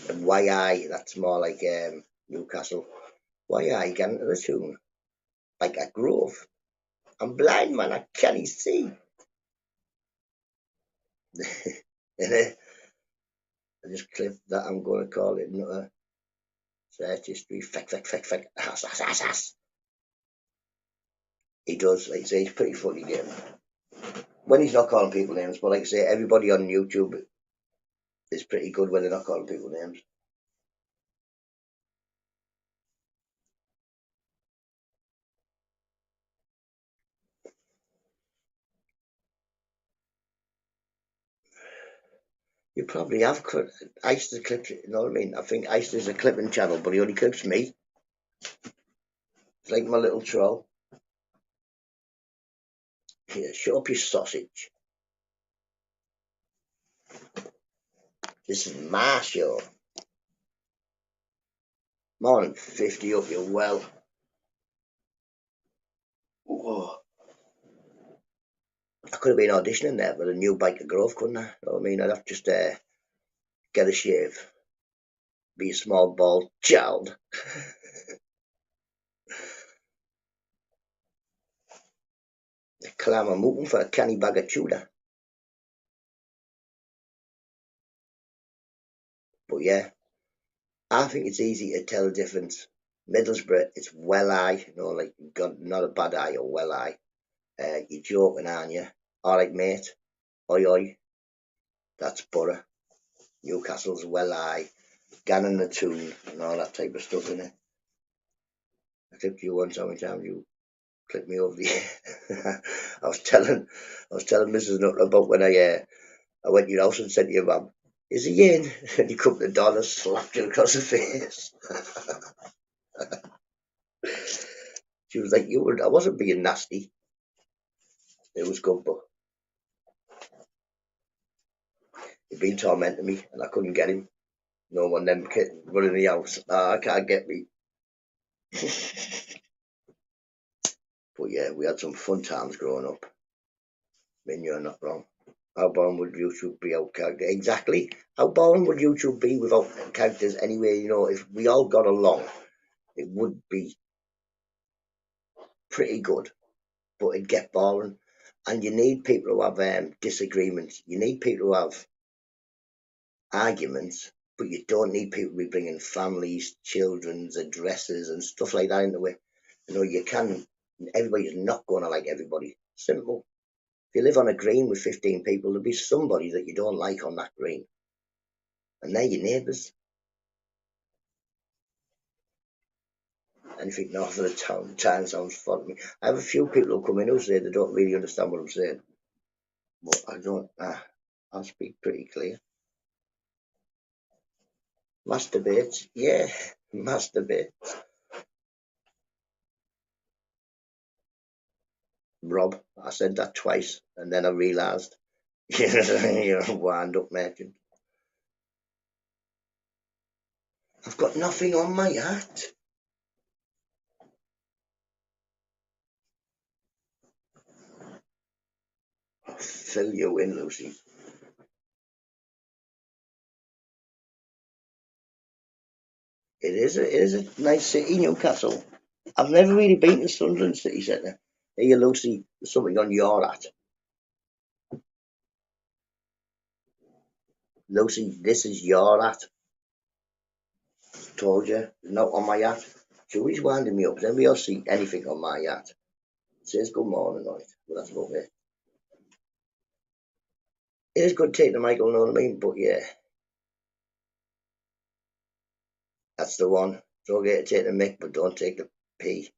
And YI, that's more like Newcastle. YI get into the tune. Like a grove. I'm blind, man, I can't see. I just clipped that. I'm going to call it NUTTA. Search history. Feck. Ass. He does. Like I say, he's pretty funny, Gamer. When he's not calling people names, but like I say, everybody on YouTube is pretty good when they're not calling people names. You probably have Ice the clips, you know what I mean? I think Ice is a clipping channel, but he only clips me. It's like my little troll. Here, shut up your sausage. This is my show. More than 50 up your well. Whoa. I could have been auditioning there for the new Bike of Grove, couldn't I? You know what I mean? I'd have to just get a shave. Be a small bald child. Clam I'm looking for a canny bag of chowder. But yeah, I think it's easy to tell the difference. Middlesbrough, it's well eye, you know, like got not a bad eye or well eye. You're joking, aren't you? Alright, mate. Oi. That's Borough. Newcastle's well eye. Gannon the Tune and all that type of stuff in it. I clipped you once, how many times you clipped me over the I was telling Mrs. Nutter about when I went to your house and said to your mum, is he in? And you come to the door and slapped you across the face. She was like, I wasn't being nasty. It was good, but he'd been tormenting me and I couldn't get him. No one them kids running the house. I can't get me. But yeah, we had some fun times growing up. I mean, you're not wrong. How boring would YouTube be without characters? Exactly. How boring would YouTube be without characters anyway? You know, if we all got along, it would be pretty good, but it'd get boring. And you need people who have disagreements. You need people who have arguments, but you don't need people to be bringing families, children's addresses and stuff like that into it. You know, you can. Everybody's not going to like everybody. Simple. If you live on a green with 15 people, there'll be somebody that you don't like on that green, and they're your neighbours. Anything north of the town sounds fun to me. I have a few people who come in who say they don't really understand what I'm saying, but I don't. I speak pretty clear. Masturbate, yeah, masturbate. Rob, I said that twice, and then I realised you're a wind-up merchant. I've got nothing on my hat. I'll fill you in, Lucy. It is a nice city, Newcastle. I've never really been to Sunderland City Centre. Hey, Lucy, there's something on your hat. Lucy, this is your hat. Told you, not on my hat. She always winding me up. Does anybody else see anything on my hat? It says good morning, right? But that's about it. It is good taking the Michael, know what I mean? But yeah, that's the one. It's okay to take the mic, but don't take the P.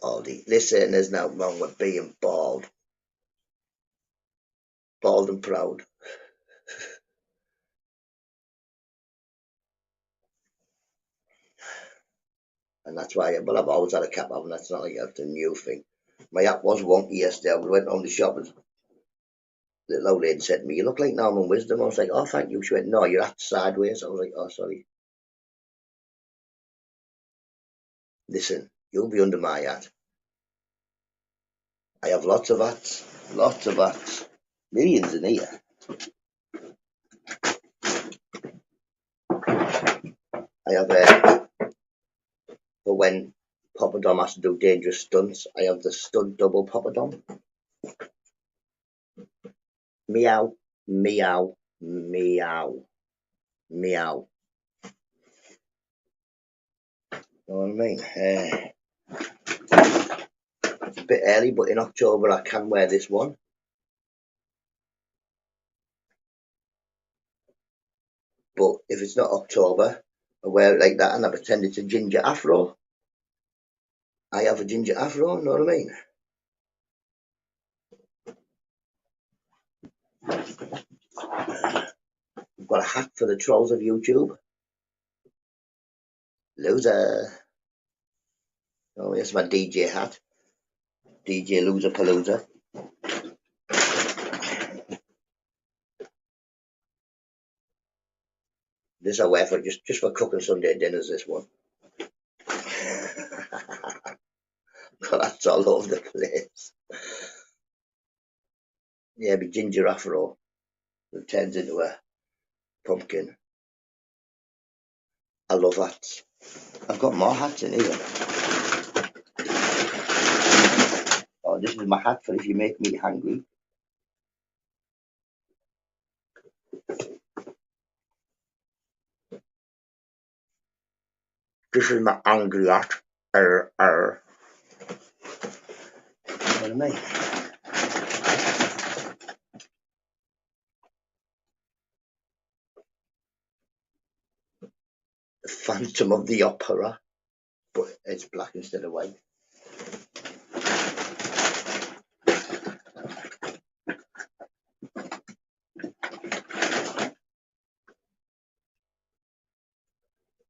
Baldy. Listen, there's nothing wrong with being bald. Bald and proud. And that's why, well, I've always had a cap on. That's not like a new thing. My hat was wonky yesterday. I went on the shop and the old lady said to me, "You look like Norman Wisdom." I was like, "Oh, thank you." She went, "No, your hat's sideways." I was like, "Oh, sorry." Listen, you'll be under my hat. I have lots of hats. Lots of hats. Millions in here. I have for when Papa Dom has to do dangerous stunts, I have the stunt double Papa Dom. Meow, meow, meow, meow. Know what I mean? It's a bit early, but in October I can wear this one. But if it's not October, I wear it like that and I pretend it's a ginger afro. I have a ginger afro, know what I mean? I've got a hat for the trolls of YouTube. Loser. Oh, here's my DJ hat. DJ Loser Palooza. This I wear for just for cooking Sunday dinners, this one. God, that's all over the place. Yeah, my ginger afro. It turns into a pumpkin. I love hats. I've got more hats in here. Oh, this is my hat for if you make me hungry. This is my angry hat. What do you mean? The Phantom of the Opera, but it's black instead of white.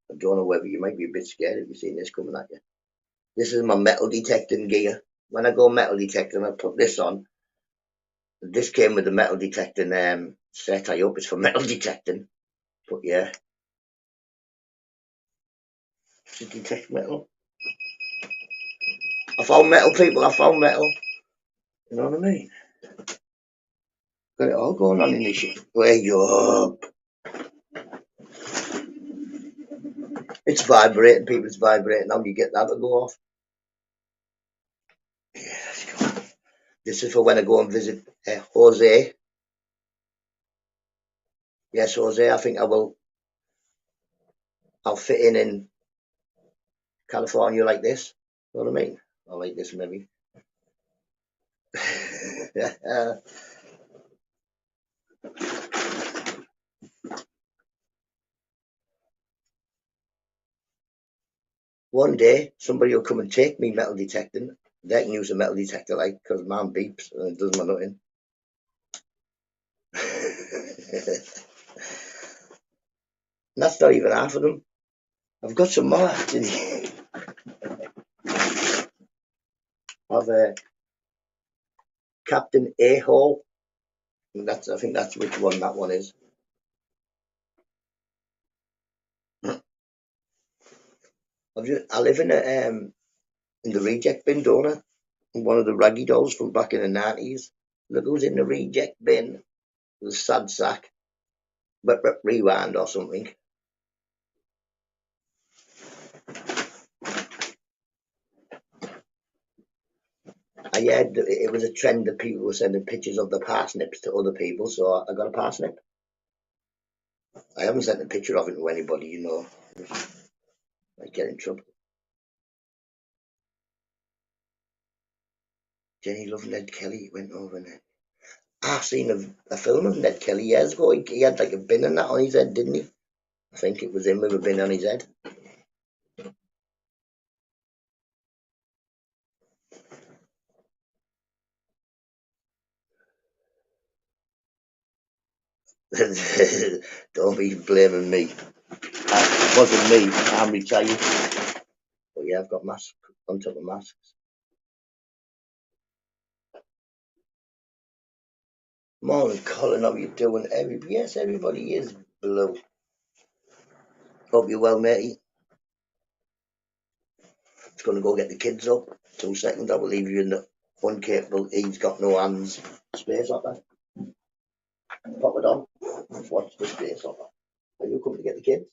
I don't know whether you might be a bit scared if you've seen this coming at you. This is my metal detecting gear. when I go metal detecting, I put this on. This came with the metal detecting set. I hope it's for metal detecting. But yeah, to detect metal. I found metal, people. I found metal. You know what I mean? Got it all going on in this shit. Wake you up. It's vibrating, people. It's vibrating. Now you get that to go off. Yeah, let's go. This is for when I go and visit Jose. Yes, Jose. I think I will. I'll fit in California like this. You know what I mean? I like this maybe. One day, somebody will come and take me metal detecting. They can use a metal detector, like, because mine beeps and it does my nothing. That's not even half of them. I've got some more actually. Of Captain A-Hole. I think that's which one that one is. I live in the reject bin, don't I? One of the raggy dolls from back in the 90s. Look who's in the reject bin. The sad sack. But rewind or something. I heard it was a trend that people were sending pictures of the parsnips to other people, so I got a parsnip. I haven't sent a picture of it to anybody, you know. I get in trouble. Jenny loved Ned Kelly. Went over there. I've seen a film of Ned Kelly years ago. He had like a bin and that on his head, didn't he? I think it was him with a bin on his head. Don't be blaming me. It wasn't me. I'm retired. But yeah, I've got masks on top of masks. Morning, Colin. How you doing? Yes, everybody is below. Hope you're well, matey. It's going to go get the kids up. 2 seconds. I will leave you in the uncapable. He's got no hands. Space opera. Pop it on. Let's watch the space opera. Are you coming to get the kids?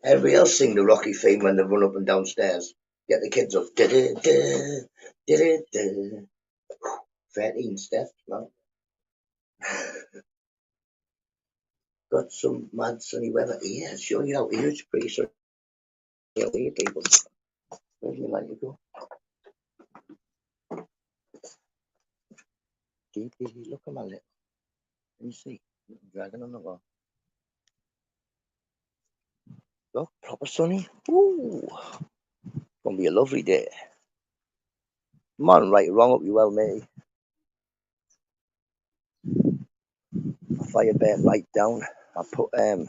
Everybody else sing the Rocky theme when they run up and downstairs. Get the kids up. 13 steps, man. Got some mad sunny weather here. Show you out here. It's pretty sunny out here, people. Where's my light to go? Look at my lip. Let me see. Dragon on the wall. Look, proper sunny. Ooh. Gonna be a lovely day. Come on, right, wrong up you well, mate. Fire burnt right down. I put a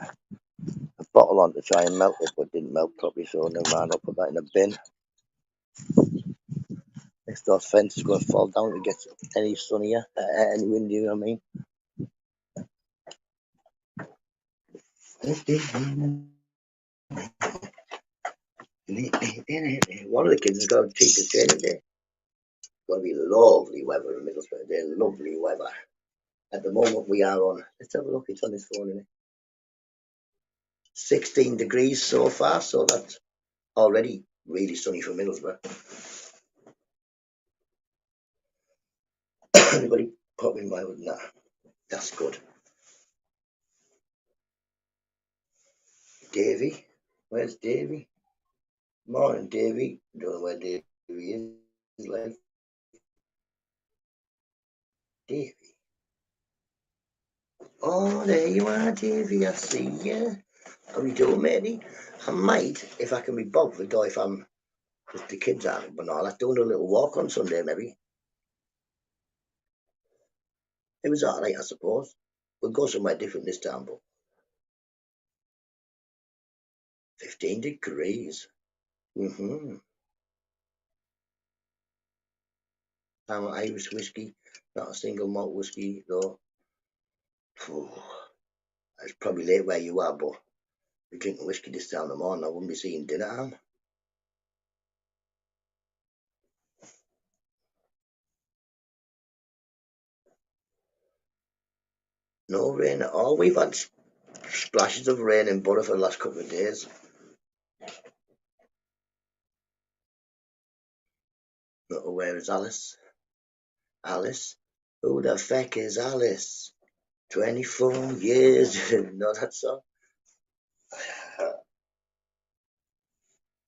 bottle on to try and melt it, but it didn't melt properly, so never mind. I'll put that in a bin. Next door fence is going to fall down to get any sunnier, any windier, you know what I mean? One of the kids has got a teacher's training day. It's going to be lovely weather in Middlesbrough today, lovely weather. At the moment we are on, let's have a look, it's on this phone, isn't it? 16 degrees so far, so that's already really sunny for Middlesbrough. Anybody pop in my with that? That's good. Davy, where's Davy? Morning, Davy. Don't know where Davy is. Like Davy. Oh, there you are, Davy. I see you. How you doing, matey? I might, if I can be bothered, or if the kids are, but no, let's do a little walk on Sunday, maybe. It was alright, I suppose. We'll go somewhere different this time, but 15 degrees. Mm-hmm. I'm an Irish whiskey, not a single malt whiskey, though. It's probably late where you are, but we're drinking whiskey this time of the morning. I wouldn't be seeing dinner time. No rain at all. We've had splashes of rain in Borough for the last couple of days. Not where is Alice? Alice? Who the feck is Alice? 24 years. No, that's all.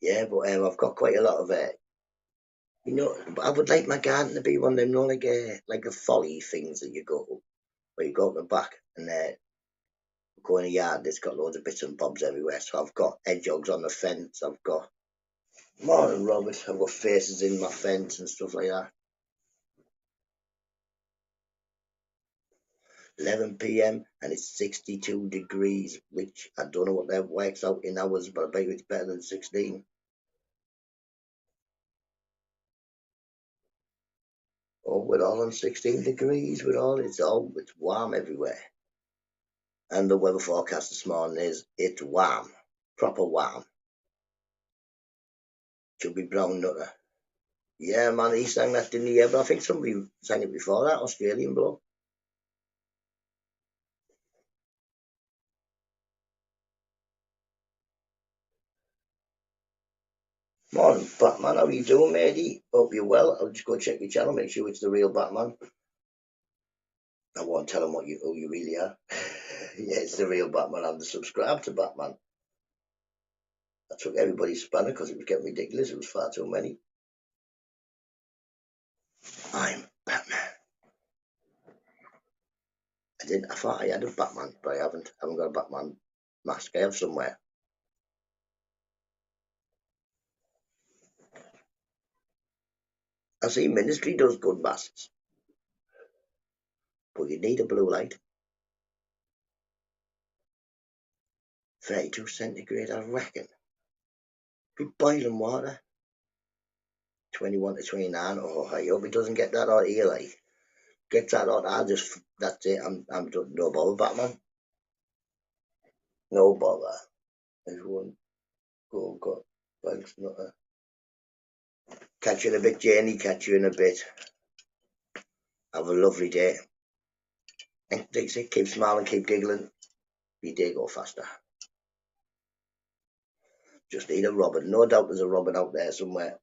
Yeah, but I've got quite a lot of I would like my garden to be one of them, like the folly things that you go, where you go up the back and go in a yard that's got loads of bits and bobs everywhere. So I've got hedgehogs on the fence. I've got morning Robert. I've got faces in my fence and stuff like that. 11 p.m. and it's 62 degrees, which I don't know what that works out in hours, but I bet you it's better than 16. Oh, we're all on 16 degrees. It's warm everywhere. And the weather forecast this morning is it's warm, proper warm. Should be brown nutter. Yeah, man, he sang that, didn't he? Yeah, but I think somebody sang it before that, Australian bloke. Morning, Batman. How you doing, matey? Hope you're well. I'll just go check your channel, make sure it's the real Batman. I won't tell him who you really are. Yeah, it's the real Batman. I'm the subscribed to Batman. I took everybody's spanner because it was getting ridiculous. It was far too many. I'm Batman. I thought I had a Batman, but I haven't. I haven't got a Batman mask. I have somewhere. I see Ministry does good masks, but you need a blue light. 32 centigrade, I reckon. Be boiling water. 21 to 29. Oh, I hope it doesn't get that hot here, like. Gets that hot, that's it. I'm done. No bother, Batman. No bother. Everyone, go. Thanks, Nutter. Catch you in a bit, Janie. Catch you in a bit. Have a lovely day. And Dixie, keep smiling, keep giggling. Your day go faster. Just need a Robin. No doubt there's a Robin out there somewhere.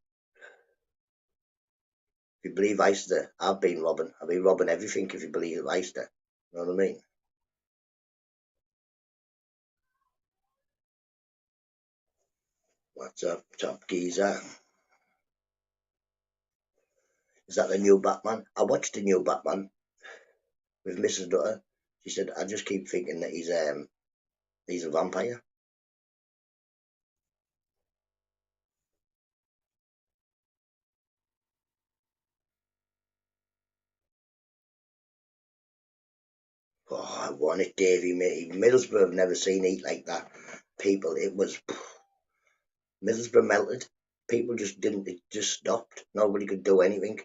If you believe Eister, I've been Robin. I've been Robin everything if you believe Eister. You know what I mean? What's up, top geezer? Is that the new Batman? I watched the new Batman. with Mrs. Nutter. She said, I just keep thinking that he's a vampire. Oh, I want it, Davey, mate. Middlesbrough have never seen heat like that. People, it was Middlesbrough melted. People just didn't. It just stopped. Nobody could do anything.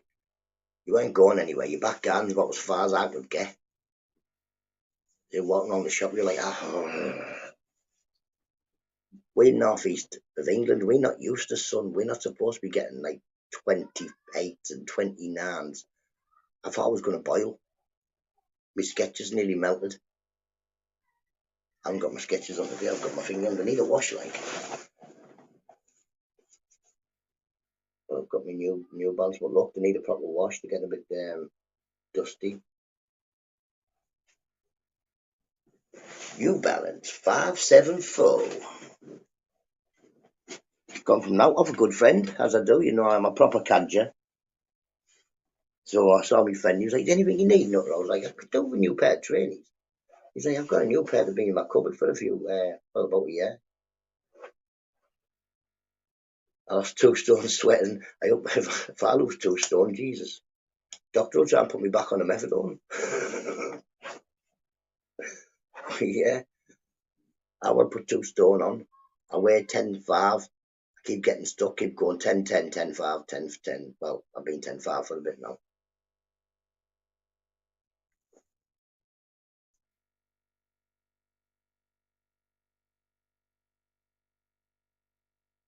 You ain't going anywhere. Your back garden's about as far as I could get. You're walking around the shop. You're like, we're north east of England. We're not used to sun. We're not supposed to be getting like 28s and 29s. I thought I was going to boil. My sketches nearly melted. I haven't got my sketches on today. I've got my finger on. They need a wash, like. I've got my new balance, but look, they need a proper wash. They're getting a bit dusty. New Balance 574. Gone from now off a good friend, as I do. You know, I'm a proper cadger. So I saw my friend. He was like, "Is anything you need, Nutter?" I was like, "I could do with a new pair of trainees." He's like, "I've got a new pair to be in my cupboard for about a year." I lost 2 stone sweating. I hope if I lose 2 stone, Jesus, doctor will try and put me back on the methadone. Yeah, I would put 2 stone on. I weigh 10.5. I keep getting stuck, keep going 10, 10, 10, 5, 10, 10. Well, I've been 10.5 for a bit now.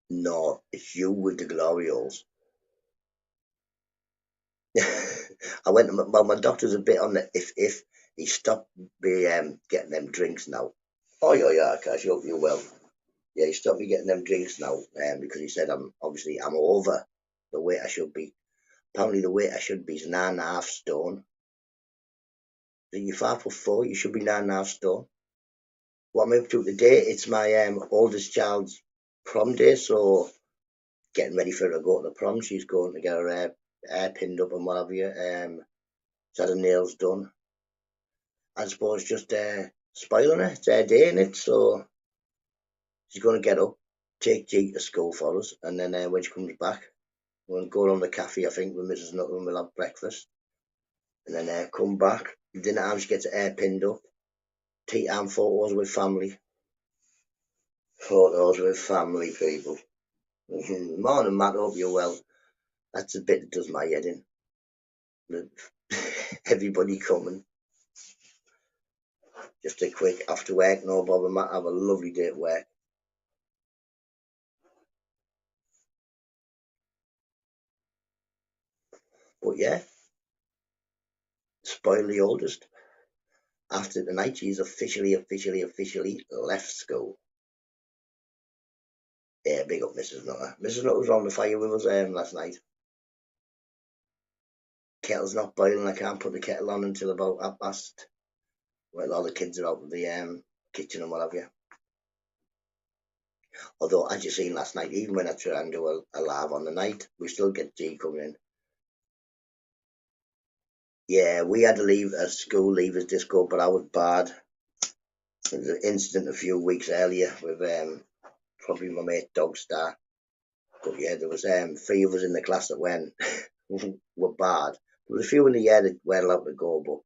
No, it's you with the glory holes. I went to my doctor's a bit on the if he stopped me getting them drinks now. Oh yeah, Cash, you hope you're well. Yeah, he stopped me getting them drinks now because he said I'm over the weight I should be. Apparently the weight I should be is 9.5 stone. So you're 5'4", you should be 9.5 stone. What am I up to today? It's my oldest child's prom day, so getting ready for her to go to the prom. She's going to get her hair pinned up and what have you. She's had her nails done. I suppose just spoiling her. It's her day, innit? So she's going to get up, take G to school for us, and then when she comes back, we'll go on the cafe, I think, with Mrs. Nutter, and we'll have breakfast. And then come back. Dinner time, she gets her hair pinned up. Tea time photos with family. Photos with family, people. Morning, Matt. Hope you're well. That's the bit that does my head in. Everybody coming. Just a quick after work, no bother, Matt. Have a lovely day at work. But yeah, spoil the oldest. After tonight, she's officially left school. Yeah, big up Mrs. Nutter. Mrs. Nutter was on the fire with us last night. Kettle's not boiling. I can't put the kettle on until about past. Well, all the kids are out of the kitchen and what have you. Although, as you seen last night, even when I try and do a live on the night, we still get G coming in. Yeah, we had to leave a school leavers disco, but I was bad. There was an incident a few weeks earlier with probably my mate Dogstar. But yeah, there was 3 of us in the class that went were bad. There was a few in the year that weren't allowed to go, but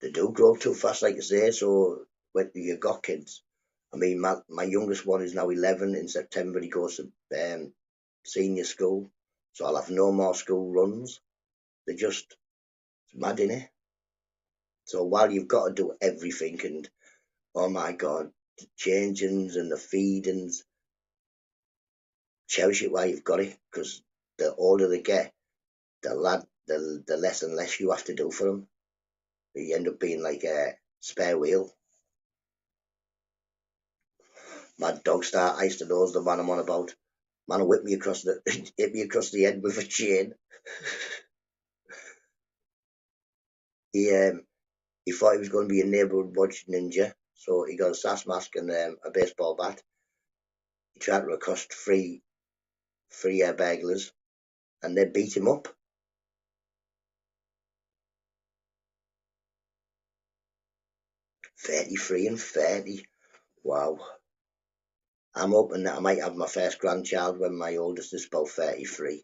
they do grow too fast, like I say. So when you've got kids, I mean, my youngest one is now 11. In September, he goes to senior school, so I'll have no more school runs. They're just mad, innit? So while you've got to do everything, and oh my God, the changings and the feedings, cherish it while you've got it, because the older they get, the less and less you have to do for them. You end up being like a spare wheel. My dog start, I used to know the man I'm on about. Man whipped me across the hit me across the head with a chain. He thought he was going to be a neighbourhood watch ninja, so he got a SAS mask and a baseball bat. He tried to accost 3 3 burglars, and they beat him up. $33 and $30. Wow. I'm hoping that I might have my first grandchild when my oldest is about 33.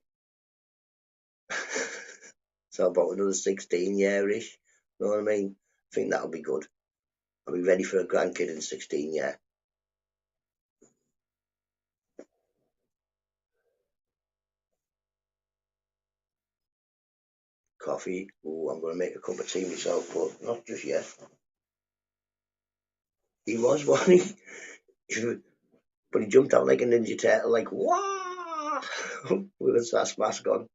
So about another 16 year-ish. You know what I mean? I think that'll be good. I'll be ready for a grandkid in 16 years. Coffee. Oh, I'm going to make a cup of tea myself, but not just yet. He was one. But he jumped out like a Ninja Turtle, like, wah! With a SAS mask on.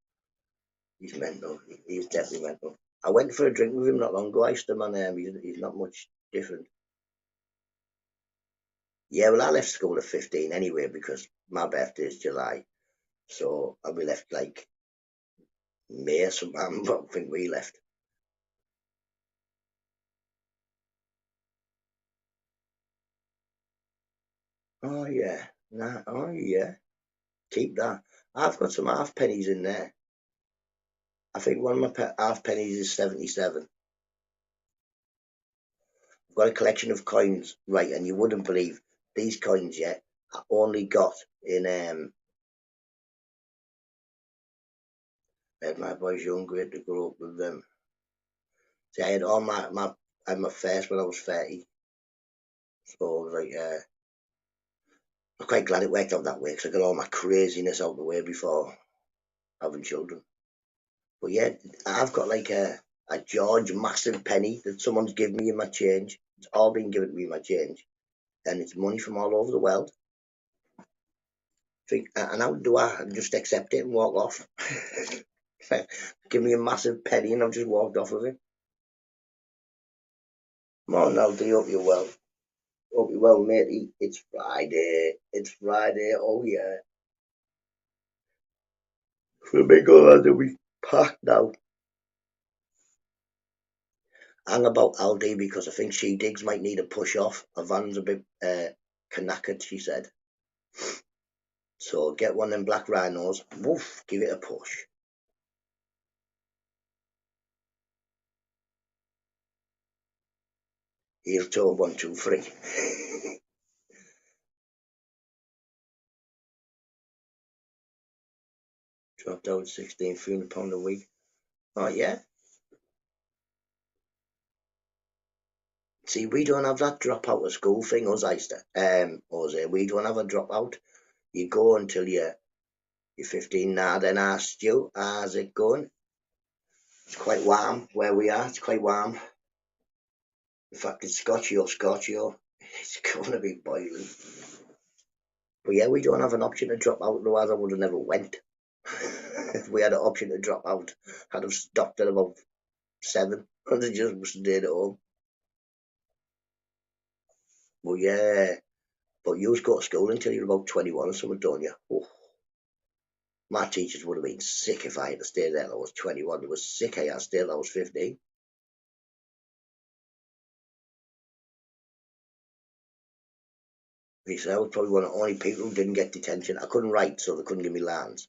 He's mental. He's definitely mental. I went for a drink with him not long ago. I used to man, he's not much different. Yeah, well, I left school at 15 anyway because my birthday is July. So I'll be left like May or something. I don't think we left. Oh, yeah. Nah, oh, yeah. Keep that. I've got some half pennies in there. I think one of my half pennies is 77. I've got a collection of coins, right, and you wouldn't believe these coins yet. I only got in my boys younger had to grow up with them. See, I had all I had my first when I was 30. So like I'm quite glad it worked out that way because I got all my craziness out the way before having children. But yeah, I've got like a George massive penny that someone's given me in my change. It's all been given to me in my change. And it's money from all over the world. And how do I just accept it and walk off? Give me a massive penny and I've just walked off with it. Come on now, do you hope you're well? Hope you're well, matey. It's Friday. It's Friday. Oh yeah. For the big old will be packed now. Hang about Aldi because I think She Digs might need a push off. Her van's a bit knackered, she said. So get one of them black rhinos. Woof, give it a push. Heel toe 1, 2, 3. Dropped out 16, £300 a week. Oh yeah. See, we don't have that drop out of school thing, us Easter. Jose, we don't have a drop out. You go until you're 15 now, then ask you, how's it going? It's quite warm where we are, it's quite warm. In fact, it's Scotchio. It's going to be boiling. But yeah, we don't have an option to drop out, otherwise I would have never went. If we had an option to drop out, I'd have stopped at about 7 and just stayed at home. Well, yeah, but you just go to school until you're about 21 or something, don't you? Oh, my teachers would have been sick if I had to stay there till I was 21. They were sick I had to stay till I was 15. He said I was probably one of the only people who didn't get detention. I couldn't write, so they couldn't give me lines.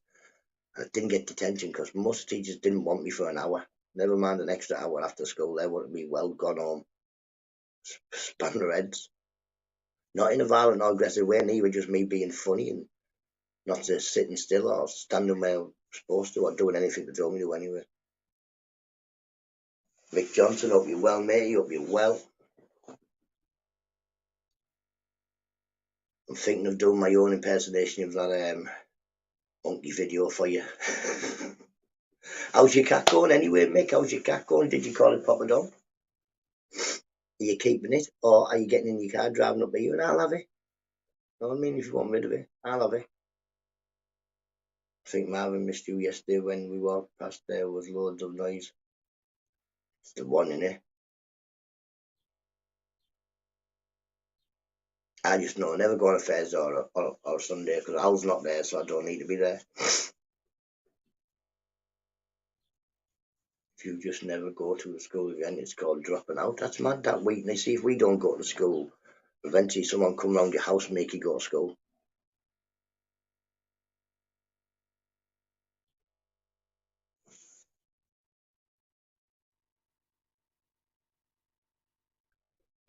And I didn't get detention because most teachers didn't want me for an hour. Never mind an extra hour after school. They wanted me well gone home. Span their heads. Not in a violent or aggressive way, neither, just me being funny and not just sitting still or standing where I'm supposed to or doing anything they told me to anyway. Mick Johnson, hope you're well, mate. Hope you're well. I'm thinking of doing my own impersonation of that monkey video for you. How's your cat going anyway, Mick? How's your cat going? Did you call it Papa Dog? Are you keeping it? Or are you getting in your car, driving up here and I'll have it? You know what I mean? If you want rid of it, I'll have it. I think Marvin missed you yesterday when we walked past there with loads of noise. It's the one, innit? I just know I never go on a Thursday or Sunday because Al's not there, so I don't need to be there. If you just never go to a school event, it's called dropping out. That's mad, that week. They see if we don't go to school, eventually someone come round your house and make you go to school.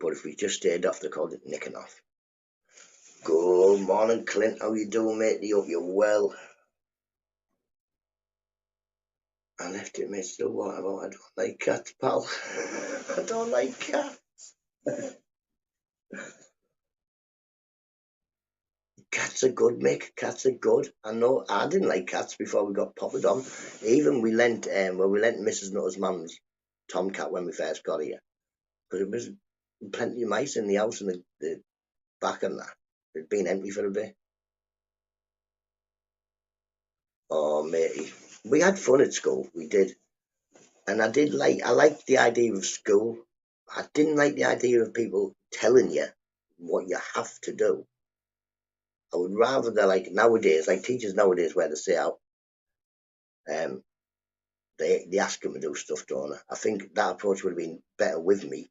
But if we just stayed off, they called it nicking off. Good morning, Clint. How you doing, mate? Hope you're well. I left it, mate. Still what about? I don't like cats, pal. I don't like cats. Cats are good, mate. Cats are good. I know. I didn't like cats before we got potted on. Even we lent Mrs. Nutter's mum's tomcat when we first got here, because it was plenty of mice in the house and the back and that. It'd been empty for a bit. Oh, matey, we had fun at school. We did, and I liked the idea of school. I didn't like the idea of people telling you what you have to do. I would rather they're like nowadays, like teachers nowadays, where they say out, um, they ask them to do stuff, don't they? I think that approach would have been better with me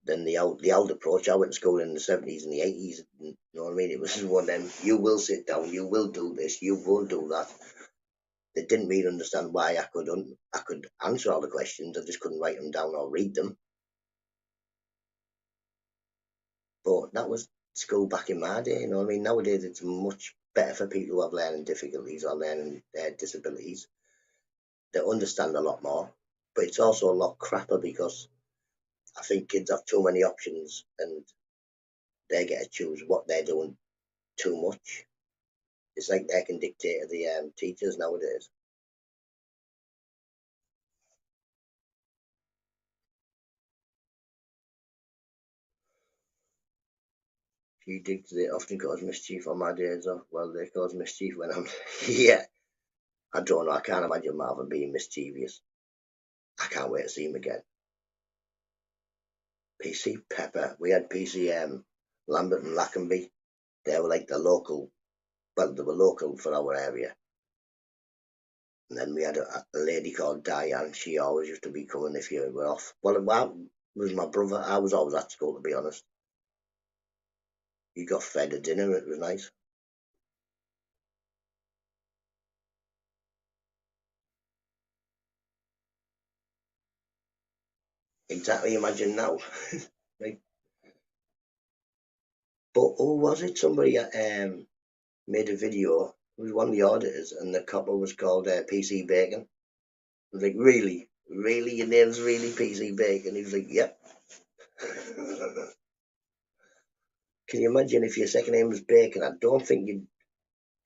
than the old approach. I went to school in the 70s and the 80s. You know what I mean? It was one of them. You will sit down. You will do this. You will do that. They didn't really understand why I could answer all the questions. I just couldn't write them down or read them. But that was school back in my day. You know what I mean? Nowadays it's much better for people who have learning difficulties or learning disabilities. They understand a lot more, but it's also a lot crapper because I think kids have too many options and they get to choose what they're doing too much. It's like they can dictate to the teachers nowadays. Few digs they often cause mischief on my days off. Well, they cause mischief when I'm yeah. I don't know. I can't imagine Marvin being mischievous. I can't wait to see him again. PC Pepper. We had PC Lambert and Lackenby. They were like the local. Well, they were local for our area. And then we had a lady called Diane. She always used to be coming if you were off. Well, it was my brother. I was always at school, to be honest. You got fed at dinner. It was nice. Exactly. Imagine now. Like, but who was it? Somebody made a video. It was one of the auditors, and the copper was called PC Bacon. I was like, really, really, your name's really PC Bacon? He was like, yep. Can you imagine if your second name was Bacon? I don't think you'd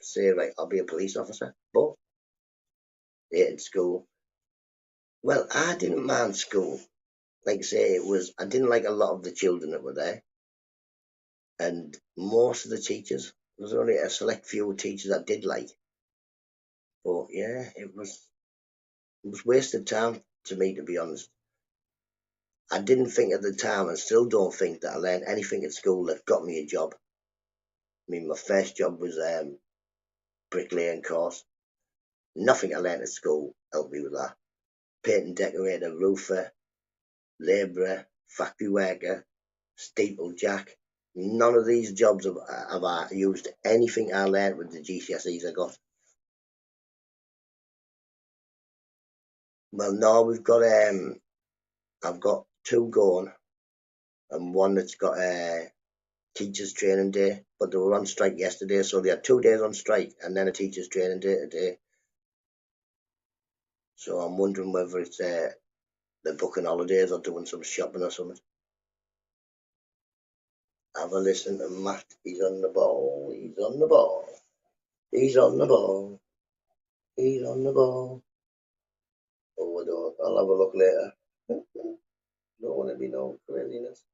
say, right, I'll be a police officer. But hated school. Well, I didn't mind school. Like I say, I didn't like a lot of the children that were there. And most of the teachers, there was only a select few teachers I did like. But yeah, it was wasted time to me, to be honest. I didn't think at the time, and still don't think, that I learned anything at school that got me a job. I mean, my first job was bricklaying course. Nothing I learned at school helped me with that. Painting, decorator, roofer, labourer, factory worker, steeplejack. None of these jobs have I used anything I learned with the GCSEs I got. Well, no, I've got two going, and one that's got a teachers training day, but they were on strike yesterday, so they had 2 days on strike and then a teachers training day today. So I'm wondering whether it's they're booking holidays or doing some shopping or something. Have a listen to Matt. He's on the ball. He's on the ball. He's on the ball. He's on the ball. Oh, I don't. I'll have a look later. Don't want to be no craziness.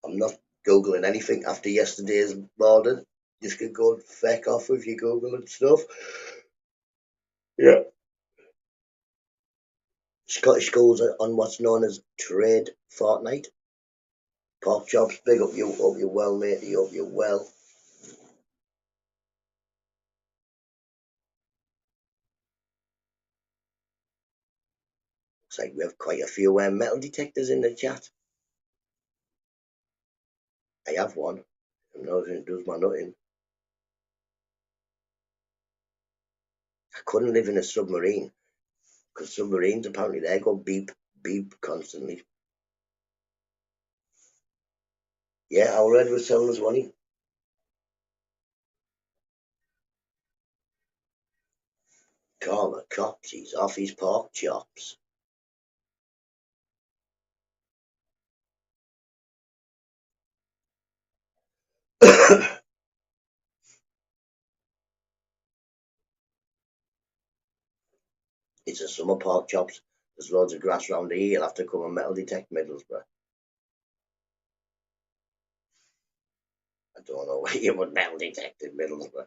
I'm not Googling anything after yesterday's morning. Just can go feck off with your Google and stuff. Yeah. Scottish schools are on what's known as Trade Fortnight. Pork chops, big up you. Hope you're well, matey. Hope you're well. Looks like we have quite a few metal detectors in the chat. I have one. Who knows it does my nutting. I couldn't live in a submarine because submarines apparently they go beep beep constantly. Yeah, our Red was selling us money. Call the cops, he's off his pork chops. It's a summer pork chops. There's loads of grass round here. You'll have to come and metal detect Middlesbrough. I don't know where you would metal detect in Middlesbrough. There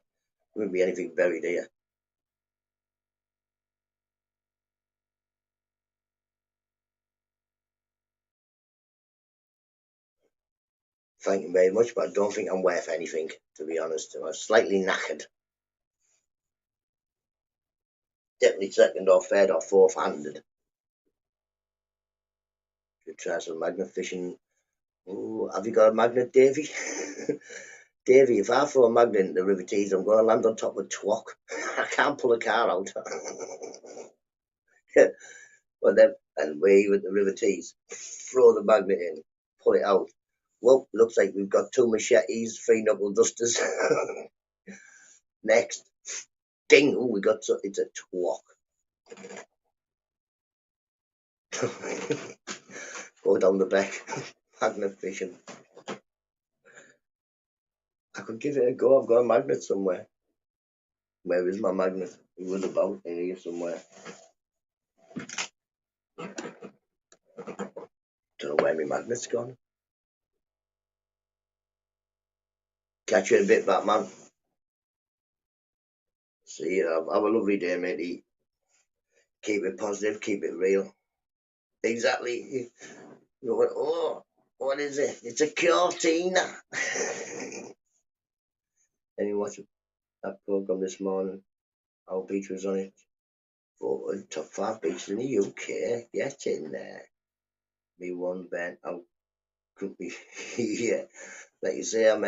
wouldn't be anything buried here. Thank you very much, but I don't think I'm worth anything, to be honest. I'm slightly knackered. Definitely second or third or fourth handed. Should try some magnet fishing. Ooh, have you got a magnet, Davy? Davy, if I throw a magnet into the River Tees, I'm going to land on top of Twock. I can't pull a car out. But then, and wave at the River Tees, throw the magnet in, pull it out. Well, looks like we've got 2 machetes, 3 knuckle dusters. Next, ding! Ooh, we got it's a Twock. Go down the back, magnet fishing. I could give it a go. I've got a magnet somewhere. Where is my magnet? It was about in here somewhere. Don't know where my magnet's gone. Catch you in a bit, Batman. See you. Have a lovely day, matey. Keep it positive. Keep it real. Exactly. You went, oh, what is it? It's a Cortina. And you watched that program this morning. Our beach was on it. Oh, top 5 beaches in the UK. Get in there. Me one bent out. Could be. Yeah. Like you say, I'm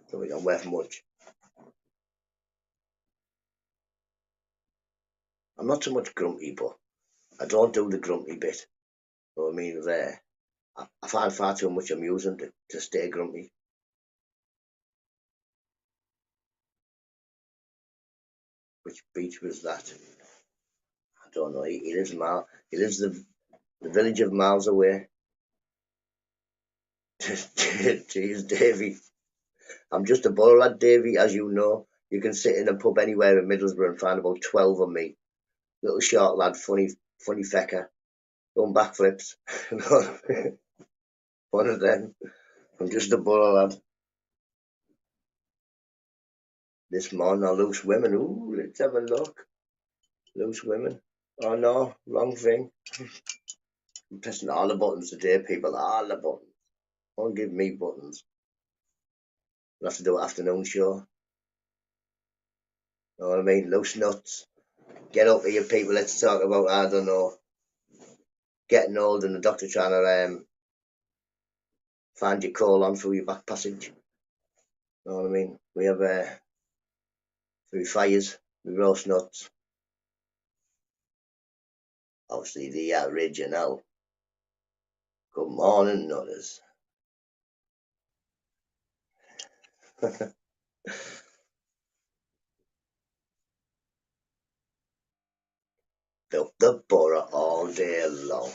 don't think I'm worth much. I'm not so much grumpy, but I don't do the grumpy bit. You know what I mean? There. I find far too much amusing to stay grumpy. Which beach was that? I don't know. He lives the village of miles away. Jeez, Davy. I'm just a borough lad, Davy, as you know. You can sit in a pub anywhere in Middlesbrough and find about 12 of me. Little short lad, funny fecker, doing backflips. One of them. I'm just a borough lad. This morning, loose women. Ooh, let's have a look. Loose women. Oh no, wrong thing. I'm pressing all the buttons today, people. All the buttons. Don't give me buttons. We'll have to do an afternoon show. You know what I mean? Loose nuts. Get up here, people. Let's talk about, I don't know, getting old and the doctor trying to find your colon through your back passage. You know what I mean? We have three fires, we roast nuts. Obviously, the original. Good morning, nutters. Up the borough all day long.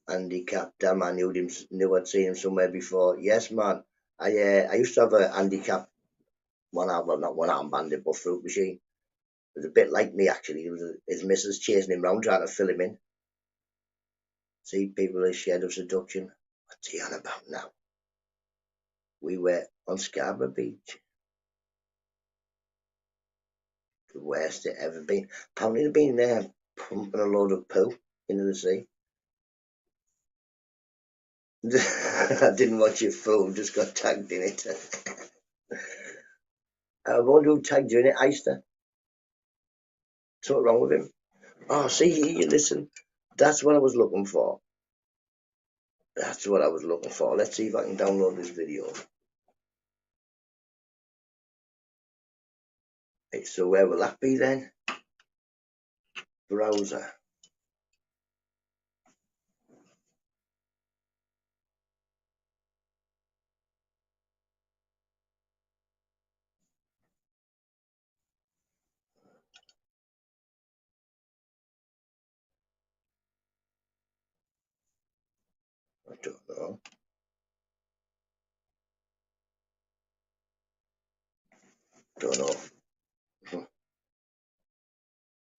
Handicapped, damn, I knew I'd seen him somewhere before. Yes, man. I used to have a handicap not one arm bandit, but fruit machine. It was a bit like me actually. His missus chasing him round trying to fill him in. See, people are scared of seduction. What's he on about now? We were on Scarborough Beach. The worst it ever been. Apparently they've been there pumping a load of poo into the sea. I didn't watch it full, just got tagged in it. I wonder who tagged you in it, Eister. Something wrong with him. Oh, see, listen. That's what I was looking for. That's what I was looking for. Let's see if I can download this video. Right, so where will that be then? Browser. don't know. Don't know.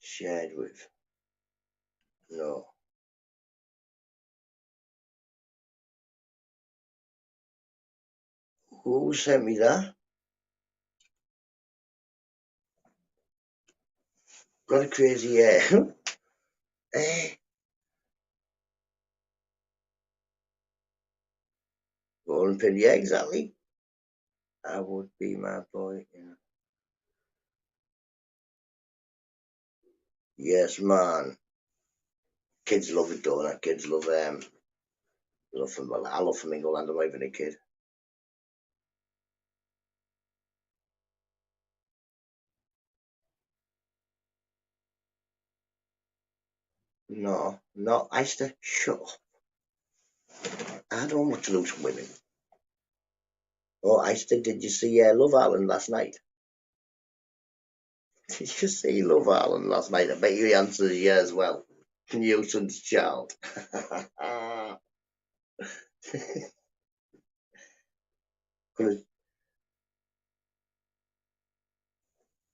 Shared with. No. Who sent me that? Got a crazy hair. Eh? Golden pin, yeah, exactly. I would be my boy. Yeah. Yes, man. Kids love it, don't they? Kids love well, I love Flamingo Land. I'm not even a kid. No, no. I used to shut up. I don't want to lose women. Oh, I used to. Did you see Love Island last night? Did you see Love Island last night? I bet you the answer is yeah as well. Newton's child.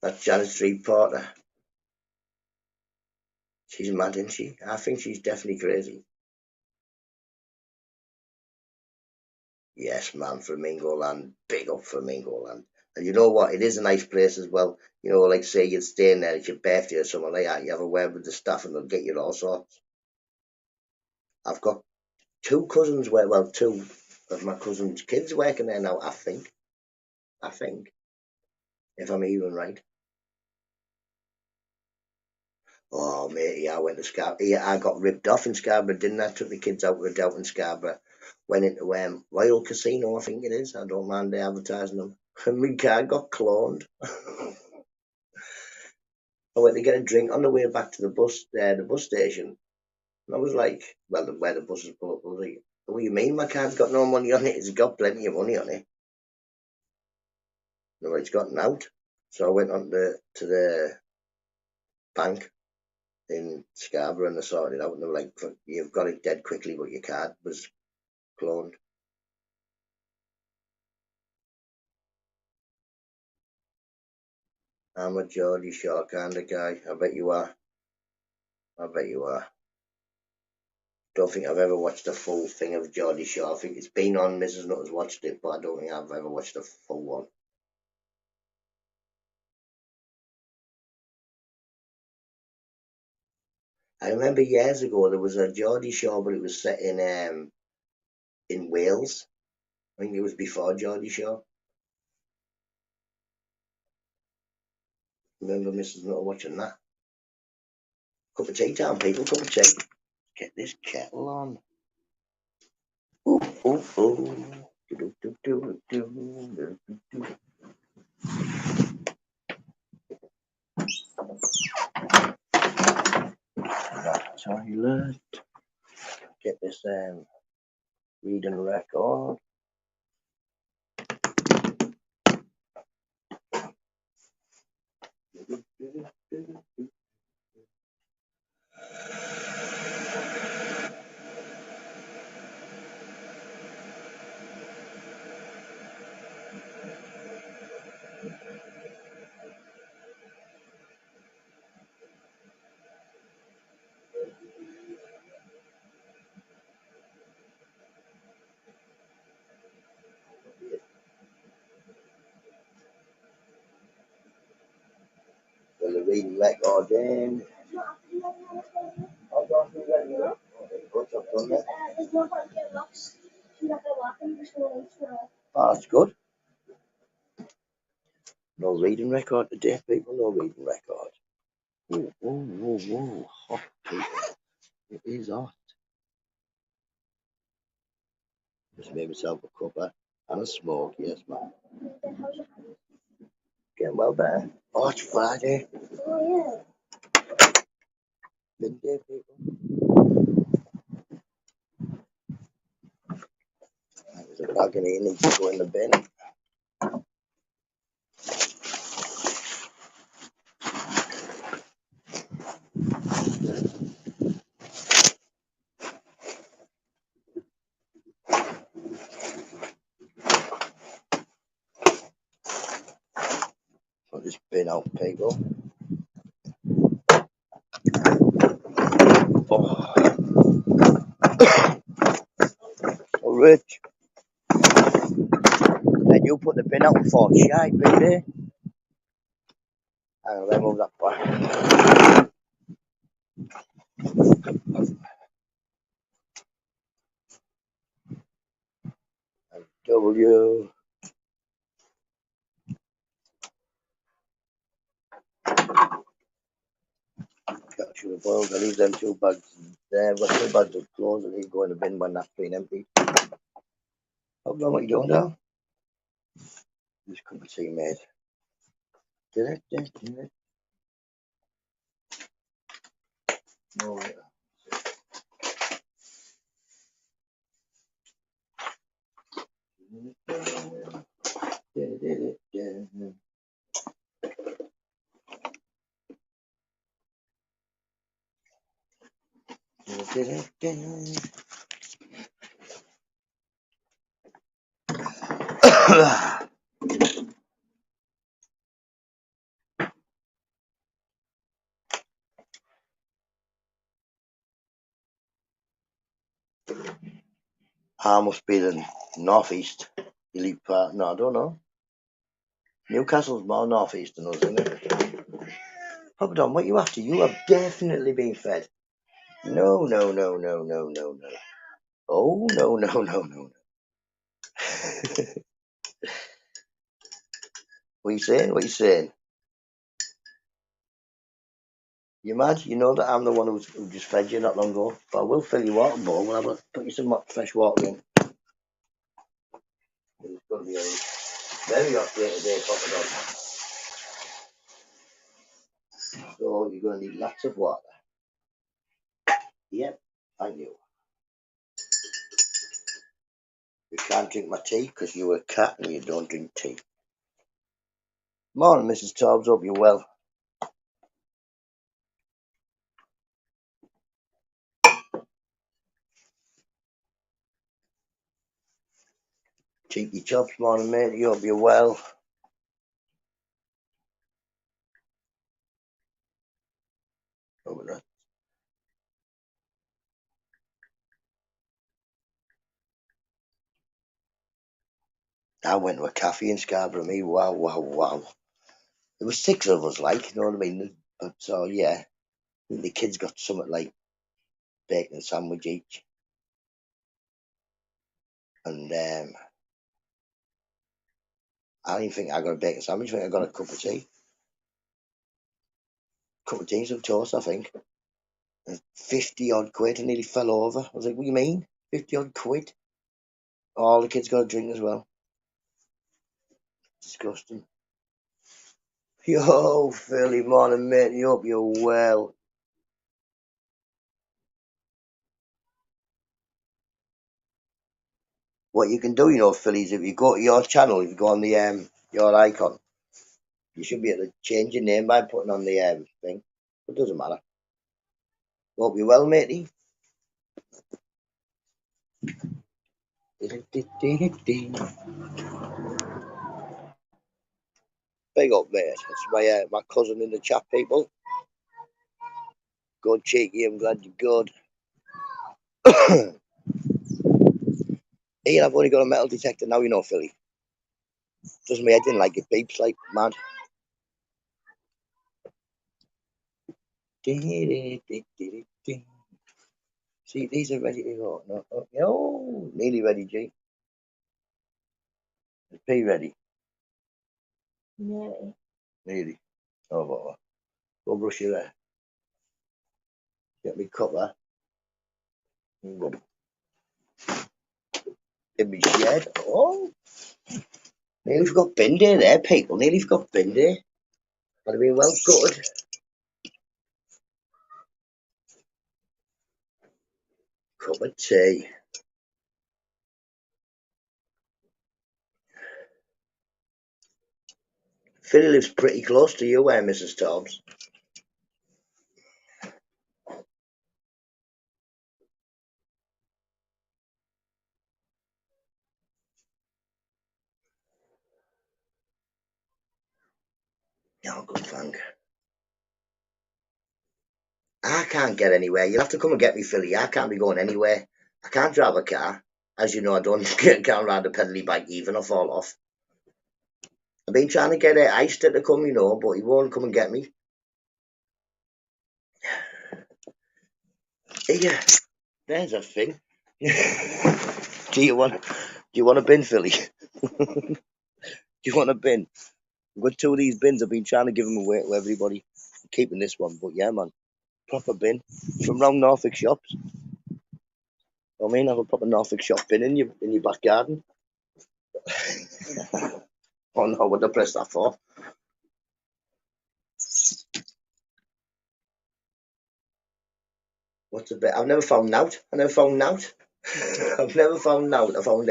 That's Janet Street Porter. She's mad, isn't she? I think she's definitely crazy. Yes, man, Flamingo Land. Big up Flamingo Land. And you know what? It is a nice place as well. You know, like say you're staying there, it's your birthday or something like that. You have a word with the staff and they'll get you all sorts. I've got two cousins well, two of my cousins' kids working there now, I think. If I'm even right. Oh, mate, yeah, I went to Scarborough. Yeah, I got ripped off in Scarborough, didn't I? Took the kids out with a doubt in Scarborough. Went into Royal Casino, I think it is. I don't mind advertising them. And my car got cloned. I went to get a drink on the way back to the bus station. And I was like, well, where the buses pull up, I was like, what do you mean my car's got no money on it? It's got plenty of money on it. No, it's gotten out. So I went on to the bank in Scarborough and they sorted it out and they were like, you've got it dead quickly, but your card was cloned. I'm a Geordie Shore kind of guy. I bet you are. I bet you are. Don't think I've ever watched a full thing of Geordie Shore. I think it's been on. Mrs. Nutter's watched it, but I don't think I've ever watched a full one. I remember years ago there was a Geordie Shore, but it was set in Wales. I think it was before Geordie Shore. Remember Mrs. Nutter watching that? Cup of tea time, people. Cup of tea. Get this kettle on. Ooh, ooh, ooh. Do, do, do, do, do, do, do. Right, toilet. Get this reading record. Well, the reading record in. I'll go through that, you know. What's up, done that? There's no point getting lost. You're not going to walk in, just going to. Oh, that's good. No reading record today, people. No reading record. Whoa, whoa, whoa, whoa. Hot, people. It is hot. Just made myself a cuppa and a smoke, yes, man. Getting well better. Oh, it's Friday. Oh, yeah. Midday, people. There's a bag in here, needs to go in the bin. bin out, people. Oh, oh Rich, and you put the bin out for shite, baby. Hang on, let me move that back. W. Should have boiled. I leave them 2 bags there. But 2 bags of clothes. I leave go in the bin when that's been empty. Hold on, what you doing now? Just cup of tea made. No. I must be the northeast elite part. No, I don't know. Newcastle's more northeast than us, isn't it? Papa Don, what you after? You have definitely been fed. No, no, no, no, no, no, no. Oh, no, no, no, no, no. What are you saying? What are you saying? You mad? You know that I'm the one who just fed you not long ago. But I will fill your water bowl. We'll have put you some fresh water in. It's going to be very hot day today, Papa Don. So you're going to need lots of water. Yep, I knew. You can't drink my tea because you're a cat and you don't drink tea. Morning, Mrs. Tobbs. Hope you're well. Cheeky chops, morning, mate. You hope you're well. I went to a cafe in Scarborough. Me, wow, wow, wow. There was 6 of us, like, you know what I mean? But so yeah, the kids got something like bacon sandwich each, and I didn't think I got a bacon sandwich. I think I got a cup of tea, some toast, I think. And 50 odd quid, and nearly fell over. I was like, what do you mean? 50 odd quid? All the kids got a drink as well. Disgusting. Yo, Philly, morning, mate. You hope you're well. What you can do, you know, Philly, is if you go to your channel, if you go on the your icon, you should be able to change your name by putting on the thing. It doesn't matter. Hope you're well, matey. Big up, mate. That's my cousin in the chat, people. Good, cheeky. I'm glad you're good. Ian, I've only got a metal detector now, you know, Philly. Doesn't mean I didn't like it beeps like mad. See, these are ready to go. No, oh, nearly ready, G. Is P ready? Nearly. Oh, what? Go brush your hair. Get me cup there. In me shed. Oh, nearly forgot bin day there, people. Nearly forgot bin day. Would have been well good. Cup of tea. Philly lives pretty close to you, Mrs. Tobbs. Oh, good, thank. I can't get anywhere. You'll have to come and get me, Philly. I can't be going anywhere. I can't drive a car. As you know, I don't can't ride a pedally bike even. I fall off. I've been trying to get Eister to come, but he won't come and get me. Yeah, there's a thing. Do you want a bin, Philly? Do you want a bin? I've got 2 of these bins. I've been trying to give them away to everybody. I'm keeping this one, but yeah, man, proper bin from round Norfolk shops. I mean, have a proper Norfolk shop bin in your back garden. Oh no, what did I press that for? What's the bit? I've never found Nout. I've never found Nout. I've never found Nout. I found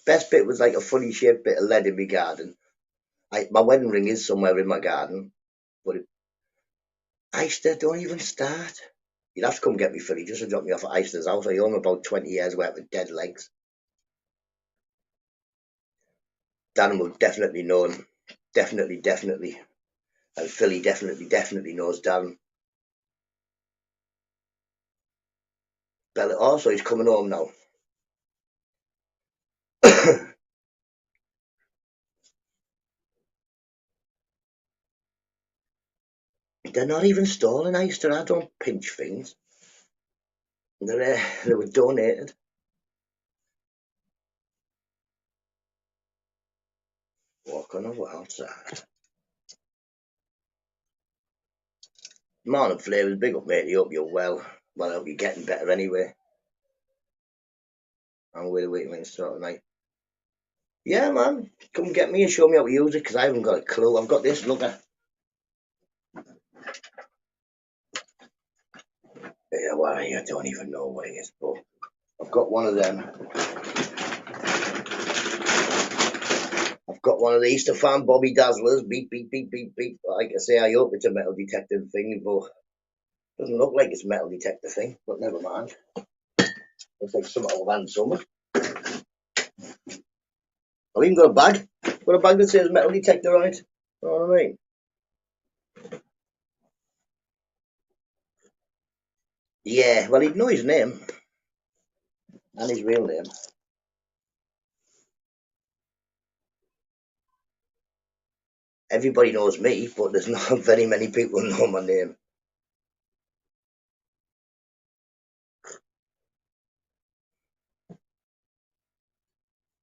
best bit was like a funny shaped bit of lead in my garden. My wedding ring is somewhere in my garden, but Eister don't even start. You'd have to come get me, Philly, just to drop me off at Eister's house. I own about 20 years worth of dead legs. Dan will definitely know him. Definitely. And Philly definitely knows Dan. Bella also, he's coming home now. They're not even stolen, Eister. I don't pinch things. They were donated. Walking over outside. Morning, Flavors. Big up, mate. I hope you're well. Well, I hope you're getting better anyway. I'm really waiting to start tonight. Yeah, man. Come get me and show me how to use it, because I haven't got a clue. I've got this, look at. Yeah, well, I don't even know what it is, but I've got one of them. I've got one of these to find Bobby Dazzlers. Beep, beep, beep, beep, beep. Like I say, I hope it's a metal detector thing, but it doesn't look like it's a metal detector thing, but never mind. Looks like something I'll land somewhere. I've even got a bag. I've got a bag that says metal detector on it. You know what I mean? Yeah, well, he'd know his name and his real name. Everybody knows me, but there's not very many people who know my name.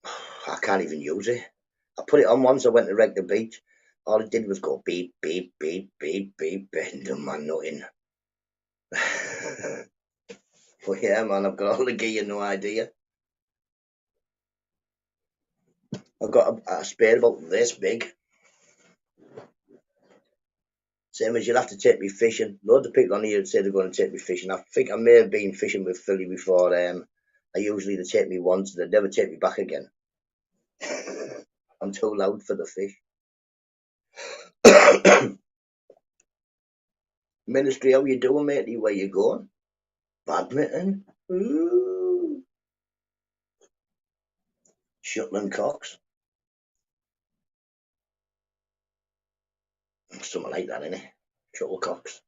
I can't even use it. I put it on once. I went to wreck the beach. All it did was go beep, beep, beep, beep, beep, and done my nothing. But yeah, man, I've got all the gear, no idea. I've got a spade about this big. Same as you'll have to take me fishing. Loads of people on here say they're going to take me fishing. I think I may have been fishing with Philly before. I usually they take me once, they never take me back again. I'm too loud for the fish. Ministry, how you doing, matey? Where you going? Badminton? Ooh. Shuttling cocks? Something like that, innit? Shuttlecocks.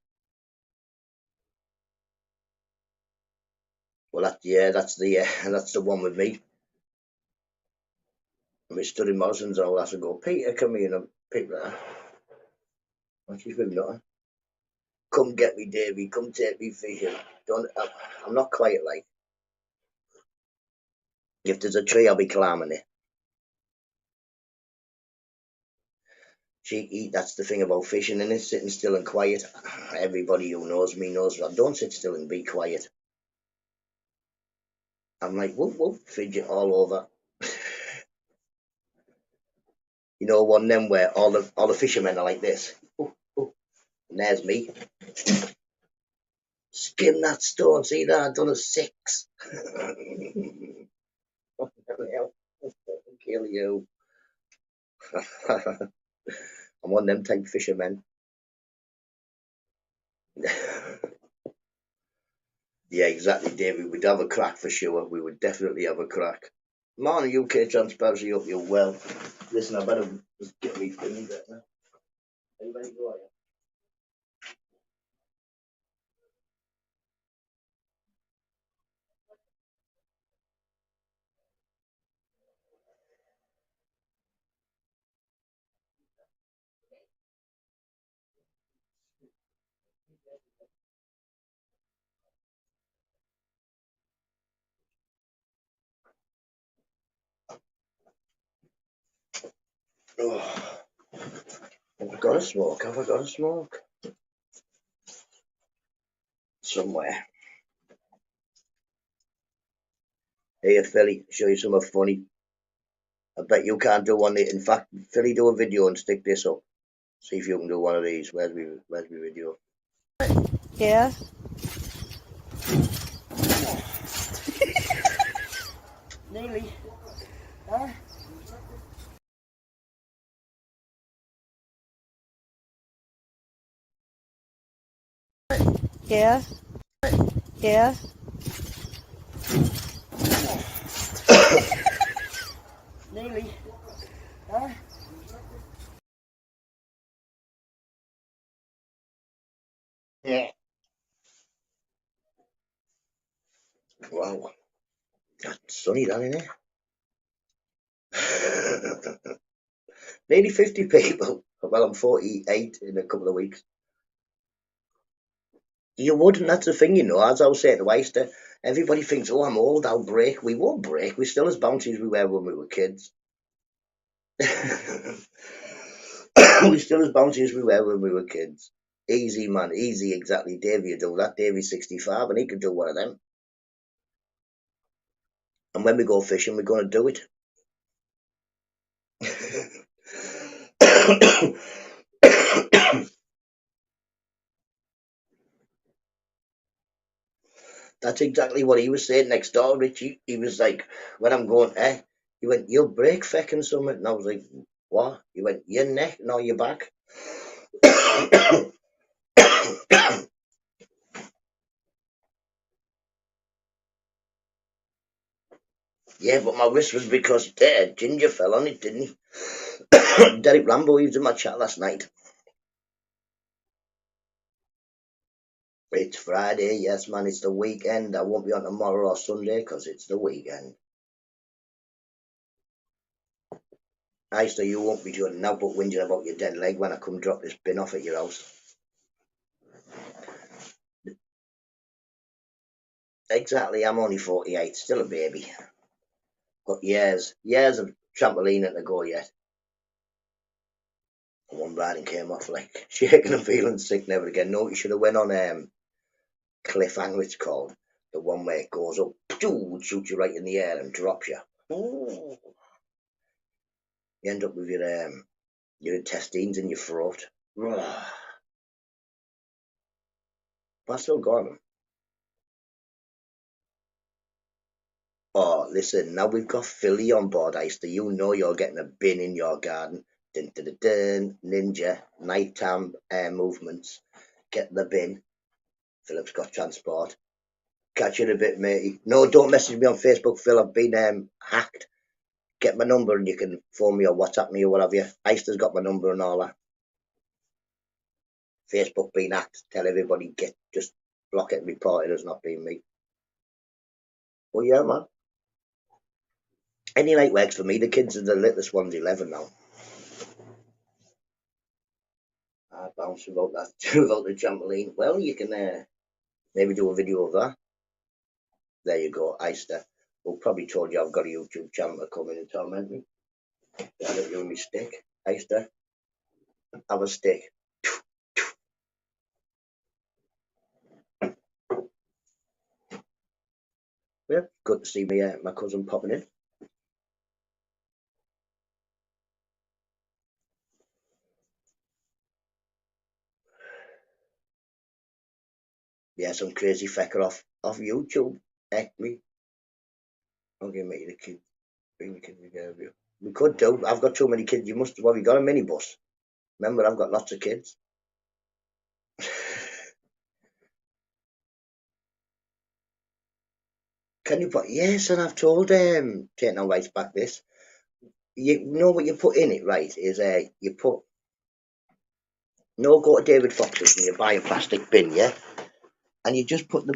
Well, that's the one with me. And we stood in Morrison's all that to go, Peter, come here, and people are, and she's with nothing. Come get me, Davy. Come take me fishing. I'm not quiet like. If there's a tree, I'll be climbing it. That's the thing about fishing, and it's sitting still and quiet. Everybody who knows me knows that. Don't sit still and be quiet. I'm like, whoop, whoop, fidget all over. You know, one of them where all the fishermen are like this. Ooh, ooh. And there's me. Skim that stone. See that? I've done a 6. Kill you. I'm one of them type fishermen. Yeah, exactly, David. We'd have a crack for sure. We would definitely have a crack. Morning, UK Transparency. Hope you're well. Listen, I better just get me feeling better. Are you ready to go? Are you? Oh, have I got a smoke? Have I got a smoke? Somewhere. Here, Philly, show you something funny. I bet you can't do one. In fact, Philly, do a video and stick this up. See if you can do one of these. Where's my video? Yeah. Nearly. Huh? Yeah. Yeah. Nearly. Huh? Yeah. Wow. That's sunny, that, isn't it? Nearly 50 people. Well, I'm 48 in a couple of weeks. You wouldn't, that's the thing, as I was saying to Weister, everybody thinks, oh, I'm old, I'll break. We won't break. We're still as bouncy as we were when we were kids. We're still as bouncy as we were when we were kids. Easy, man, easy, exactly. Davey will do that. Davey's 65 and he could do one of them. And when we go fishing, we're going to do it. That's exactly what he was saying next door, Richie. He was like, when I'm going, he went, you'll break fecking something. And I was like, what? He went, your neck, no, your back. Yeah, but my wrist was because Ginger fell on it, didn't he? Derek Rambo, he was in my chat last night. It's Friday, yes, man, it's the weekend. I won't be on tomorrow or Sunday because it's the weekend. So you won't be doing now but whinging about your dead leg when I come drop this bin off at your house. Exactly, I'm only 48, still a baby. Got years of trampolining to go yet. One riding came off like shaking and feeling sick, never again. No, you should have went on cliffhanger, it's called. The one where it goes up, shoots you right in the air and drops you. Ooh. You end up with your intestines in your throat. But I still got them. Oh, listen, now we've got Philly on board, Ister. You know you're getting a bin in your garden. Dun, dun, dun, dun. Ninja, nighttime movements. Get the bin. Philip's got transport. Catch you in a bit, matey. No, don't message me on Facebook, Phil. I've been hacked. Get my number and you can phone me or WhatsApp me or whatever. Ister's got my number and all that. Facebook been hacked. Tell everybody, just block it and report it as not being me. Well, yeah, man. Any night works for me. The kids are the littlest one's 11 now. I bounce about that about the trampoline. Well, you can maybe do a video of that. There you go, Ister. Well, probably told you I've got a YouTube channel to come in and torment me. I don't give me stick. Ister, have a stick. Yeah, good to see me, my cousin popping in. Yeah, some crazy fecker off YouTube. Heck me. Okay, mate, the kid. Bring the kids together. We could do. I've got too many kids. You must. Well, we got a minibus. Remember, I've got lots of kids. Can you put? Yes, and I've told take no rights back this. You know what you put in it, right? Is you put No, go to David Fox's and you buy a plastic bin, yeah, and you just put the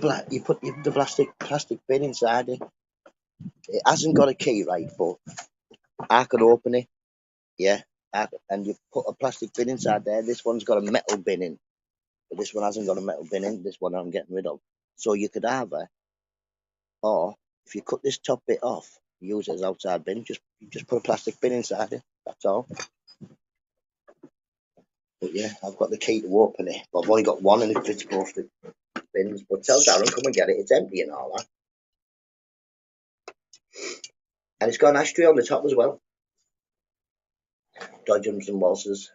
plastic bin inside it. It hasn't got a key, right? But I could open it, yeah, and you put a plastic bin inside there. This one's got a metal bin in, but this one hasn't got a metal bin in. This one I'm getting rid of. So you could either, or if you cut this top bit off, use it as outside bin. Just put a plastic bin inside it. That's all. But yeah, I've got the key to open it. But I've only got one, and it fits both the bins. But tell Darren, come and get it. It's empty and all that. And it's got an ashtray on the top as well. Dodgems and waltzes.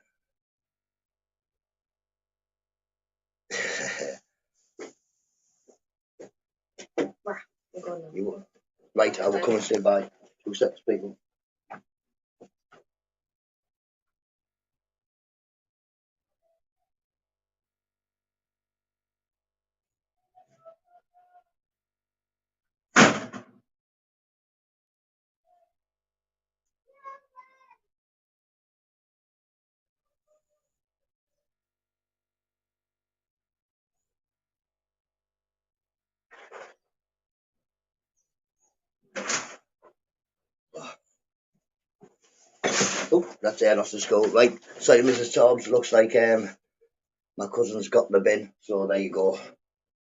Right, I will come and say bye. 2 sets, people. Oh, that's Air off the school. Right, sorry, Mrs. Tobbs. Looks like my cousin's got the bin. So there you go.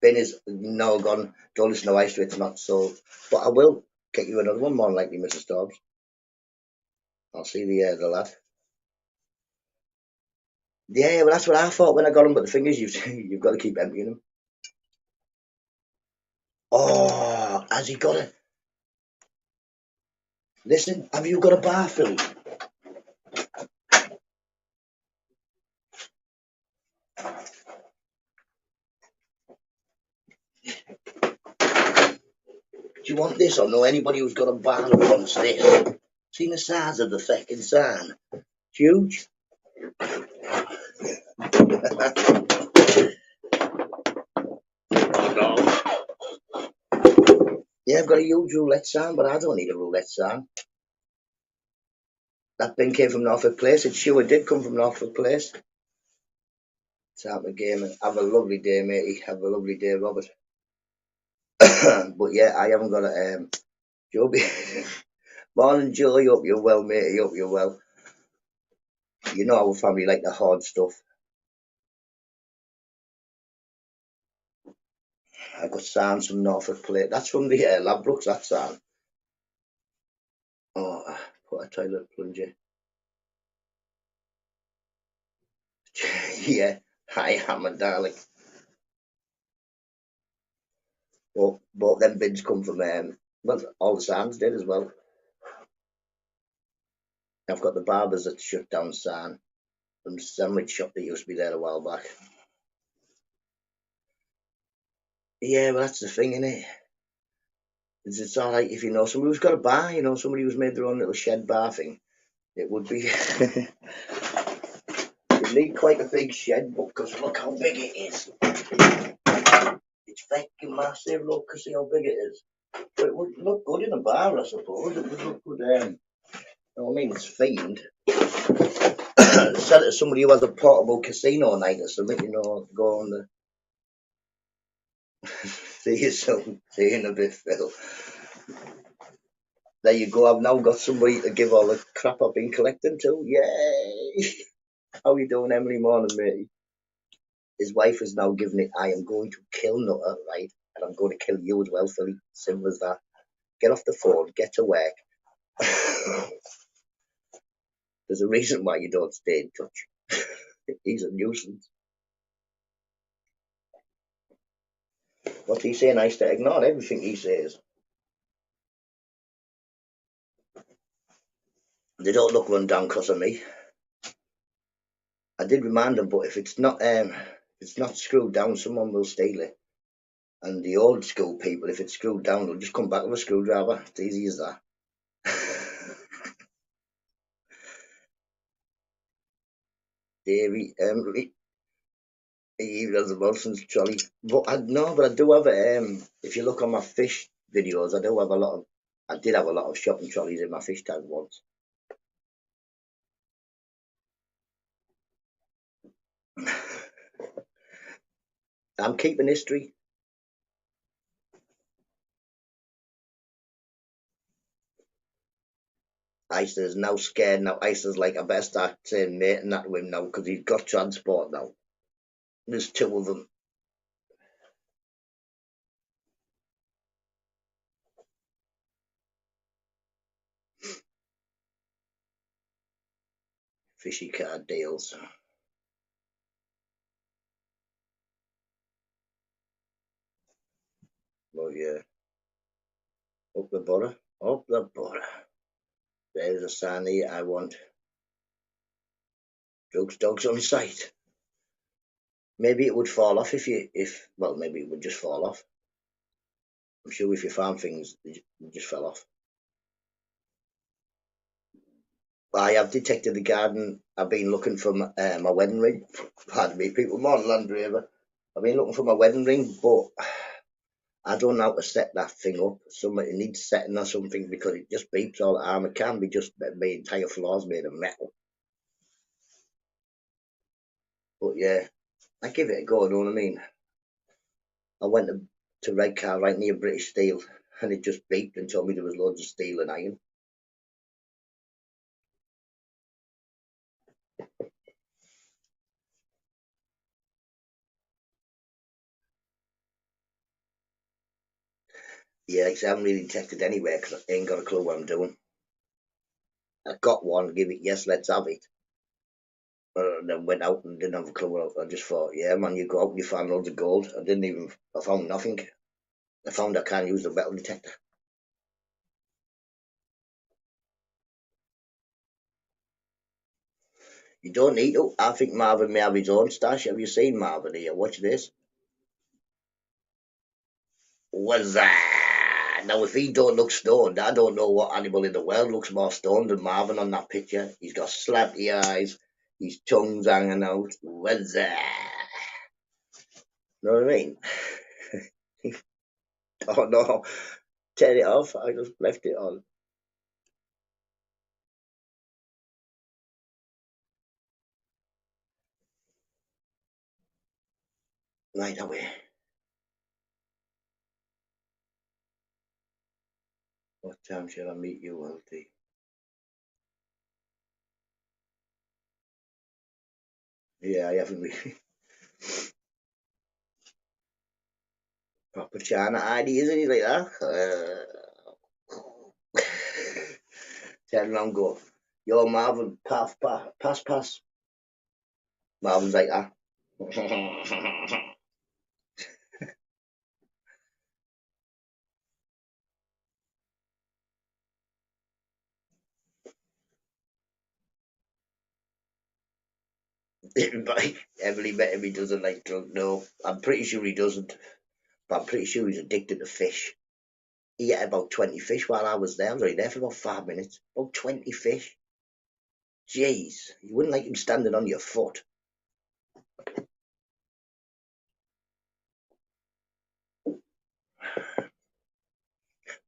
Bin is now gone. Don't listen to ice, it's not sold. But I will get you another one, more than likely, Mrs. Tobbs. I'll see the lad. Yeah, well, that's what I thought when I got them. But the thing is, you've got to keep emptying them. Oh, has he got it? Listen, have you got a bar, Philly? Do you want this or no? Anybody who's got a bar wants this. Seen the size of the fucking sign? It's huge. Yeah, I've got a huge roulette sign, but I don't need a roulette sign. That bin came from Norfolk Place. It sure did come from Norfolk Place. Time of game. Have a lovely day, matey. Have a lovely day, Robert. But yeah, I haven't got a Joe. Morning, Joe. I hope you're well, mate. I hope you're well. You know our family like the hard stuff. I got signs from Norfolk Plate. That's from the Ladbrokes, that sign. Oh, put a toilet plunger. Yeah, I am a darling. Well, both them bids come from well, all the signs did as well. I've got the barbers that shut down sign from the sandwich shop that used to be there a while back. Yeah, well, that's the thing, innit? It's all right if you know somebody who's got a bar, you know, somebody who's made their own little shed bar thing. It would be. You need quite a big shed, because look how big it is. It's fucking massive. Look, see how big it is. But it would look good in a bar, I suppose. It would look good. You know what I mean? It's themed. Sell it to somebody who has a portable casino night or something, you know, go on the. See you soon. See you in a bit, Phil. There you go. I've now got somebody to give all the crap I've been collecting to. Yay! How you doing, Emily? Morning, mate. His wife has now given it. I am going to kill Nutter, right? And I'm going to kill you as well, Philly. Simple as that. Get off the phone. Get to work. There's a reason why you don't stay in touch. He's a nuisance. What's he saying? I used to ignore everything he says. They don't look run down because of me. I did remind them, but if it's not screwed down, someone will steal it. And the old school people, if it's screwed down, they'll just come back with a screwdriver. It's easy as that. Davey, he even has a Wilson's trolley. But I do have if you look on my fish videos, I did have a lot of shopping trolleys in my fish tank once. I'm keeping history. Isa's now scared now. Isa's like, I better start saying mate and that to him now because he's got transport now. There's two of them. Fishy card deals. Oh yeah. Up the butter. Up the butter. There's a sign here. I want drugs dogs on site. Maybe it would fall off well, maybe it would just fall off. I'm sure if you farm things, they just fell off. I have detected the garden. I've been looking for my wedding ring. Pardon me, people, more than Land Rover. I've been looking for my wedding ring, but I don't know how to set that thing up. Somebody needs setting or something because it just beeps all the time. It can be just my entire floor's made of metal. But yeah, I give it a go, you know what I mean? I went to Redcar right near British Steel and it just beeped and told me there was loads of steel and iron. Yeah, because I haven't really detected anywhere because I ain't got a clue what I'm doing. I got one, give it, yes, let's have it. And then went out and didn't have a clue what I just thought, yeah, man, you go out and you find loads of gold. I found nothing. I found I can't use the metal detector. You don't need to. I think Marvin may have his own stash. Have you seen Marvin here? Watch this. Was that? Now, if he don't look stoned, I don't know what animal in the world looks more stoned than Marvin on that picture. He's got slappy eyes. His tongue's hanging out. Was that? Know what I mean? Oh no, turn it off. I just left it on. Right away. What time shall I meet you, LT? Yeah, I haven't really. Proper China ID, isn't he like that? Turn around, go. Yo, Marvin, pass. Marvin's like that. Emily met him, he doesn't like drugs. No, I'm pretty sure he doesn't. But I'm pretty sure he's addicted to fish. He ate about 20 fish while I was there. I was only there for about 5 minutes. About 20 fish. Jeez, you wouldn't like him standing on your foot.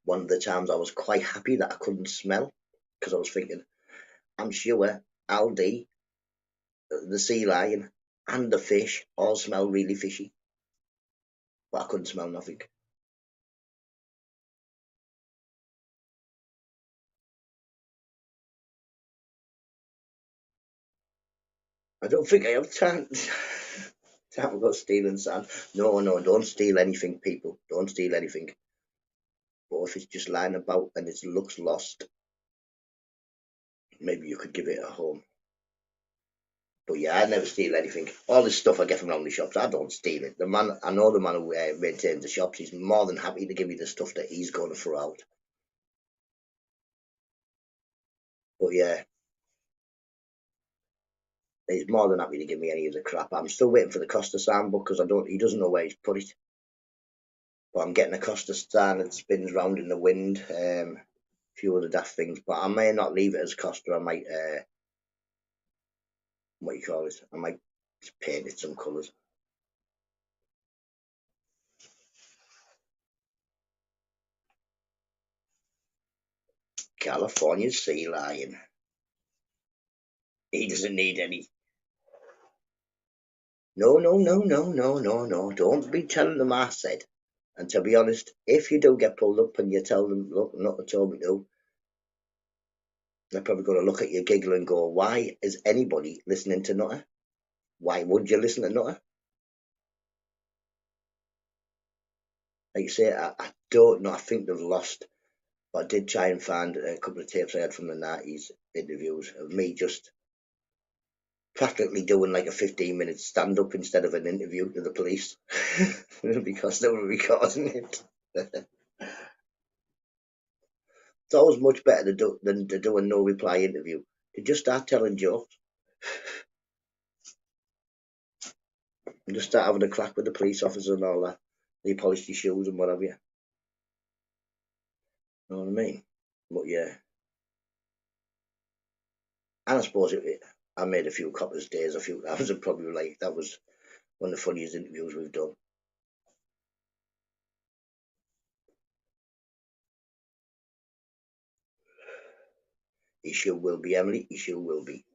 One of the times I was quite happy that I couldn't smell because I was thinking, I'm sure Aldi, the sea lion, and the fish all smell really fishy. But I couldn't smell nothing. I don't think I have time. Time to go stealing sand. No, don't steal anything, people. Don't steal anything. But if it's just lying about and it looks lost, maybe you could give it a home. But yeah, I never steal anything. All this stuff I get from around the shops, I don't steal it. I know the man who maintains the shops. He's more than happy to give me the stuff that he's going to throw out. But yeah, he's more than happy to give me any of the crap. I'm still waiting for the Costa sign book because he doesn't know where he's put it. But I'm getting a Costa sign that spins round in the wind. A few other daft things, but I may not leave it as Costa. I might, what you call it? I might just paint it some colours. California sea lion. He doesn't need any. No, no, no, no, no, no, no. Don't be telling them I said. And to be honest, if you do get pulled up and you tell them, look, not told me to, they're probably going to look at you, giggle, and go, why is anybody listening to NUTTA? Why would you listen to NUTTA? Like you say, I don't know. I think they've lost. But I did try and find a couple of tapes I had from the 90s interviews of me just practically doing like a 15-minute stand-up instead of an interview to the police because they were recording it. It's always much better than to do a no-reply interview. To just start telling jokes and just start having a crack with the police officer and all that. They polished your shoes and whatever. You know what I mean? But yeah, and I suppose I made a few coppers' days a few times and probably like that was one of the funniest interviews we've done. He sure will be, Emily. He sure will be.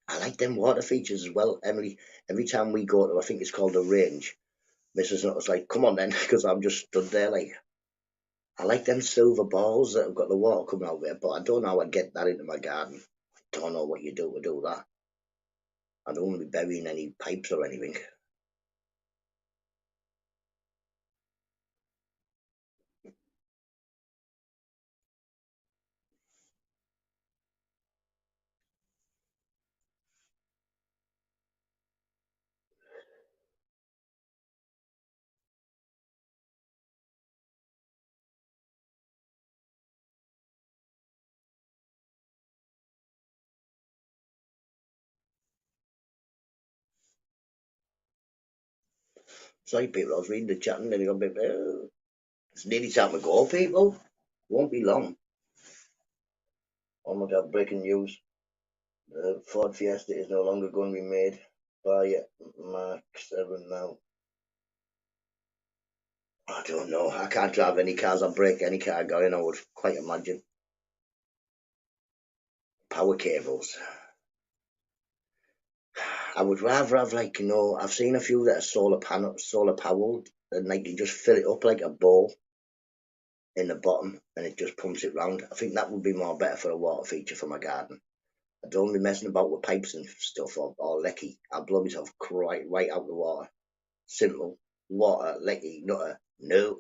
I like them water features as well, Emily. Every time we go to, I think it's called a range, Mrs. Nutt was like, come on then, because I'm just stood there like, I like them silver balls that have got the water coming out of it, but I don't know how I'd get that into my garden. I don't know what you do to do that. I don't want to be burying any pipes or anything. Sorry, people, I was reading the chat and then I got a bit, it's nearly time to go, people. Won't be long. Oh my God, breaking news. The Ford Fiesta is no longer going to be made by Mark 7 now. I don't know. I can't drive any cars or break any car going, I would quite imagine. Power cables. I would rather have like, I've seen a few that are solar powered, and like you just fill it up like a bowl in the bottom and it just pumps it round. I think that would be more better for a water feature for my garden. I don't be messing about with pipes and stuff or lecky. I'll blow myself right out the water. Simple. Water, lecky, nutter. No.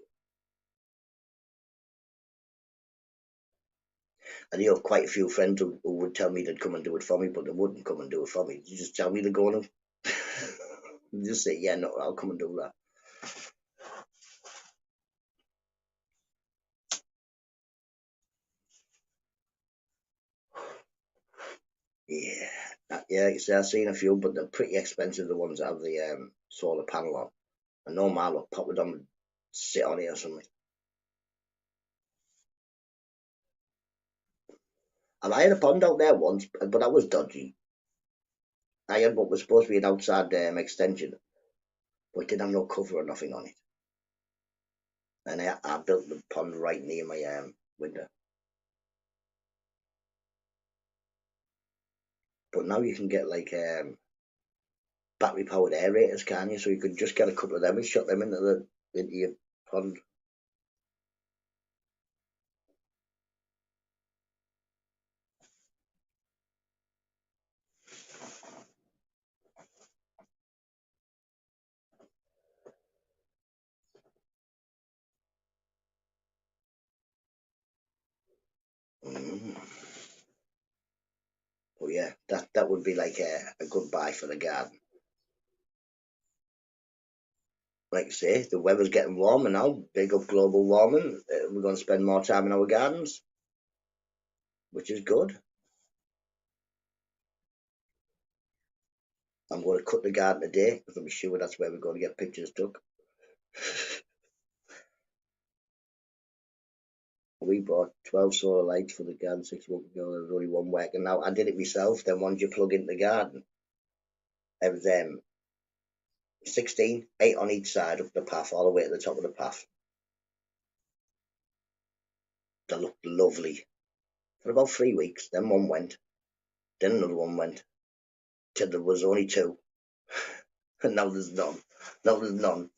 And you have quite a few friends who would tell me they'd come and do it for me, but they wouldn't come and do it for me. You just tell me to go and just say, yeah, no, I'll come and do that. Yeah, yeah. See, I've seen a few, but they're pretty expensive. The ones that have the solar panel on. I know mine will pop it on and sit on it or something. And I had a pond out there once, but that was dodgy. I had what was supposed to be an outside extension, but it didn't have no cover or nothing on it. And I built the pond right near my window. But now you can get like battery powered aerators, can you? So you could just get a couple of them and shut them into your pond. Mm. But yeah, that would be like a good buy for the garden. Like I say, the weather's getting warmer now. Big up global warming. We're going to spend more time in our gardens, which is good. I'm going to cut the garden today because I'm sure that's where we're going to get pictures took. We bought 12 solar lights for the garden 6 months ago. There was only one working now. I did it myself. Then once you plug into the garden, it was 16, 8 on each side of the path, all the way to the top of the path. They looked lovely for about 3 weeks. Then one went. Then another one went. till there was only two, and now there's none. Now there's none.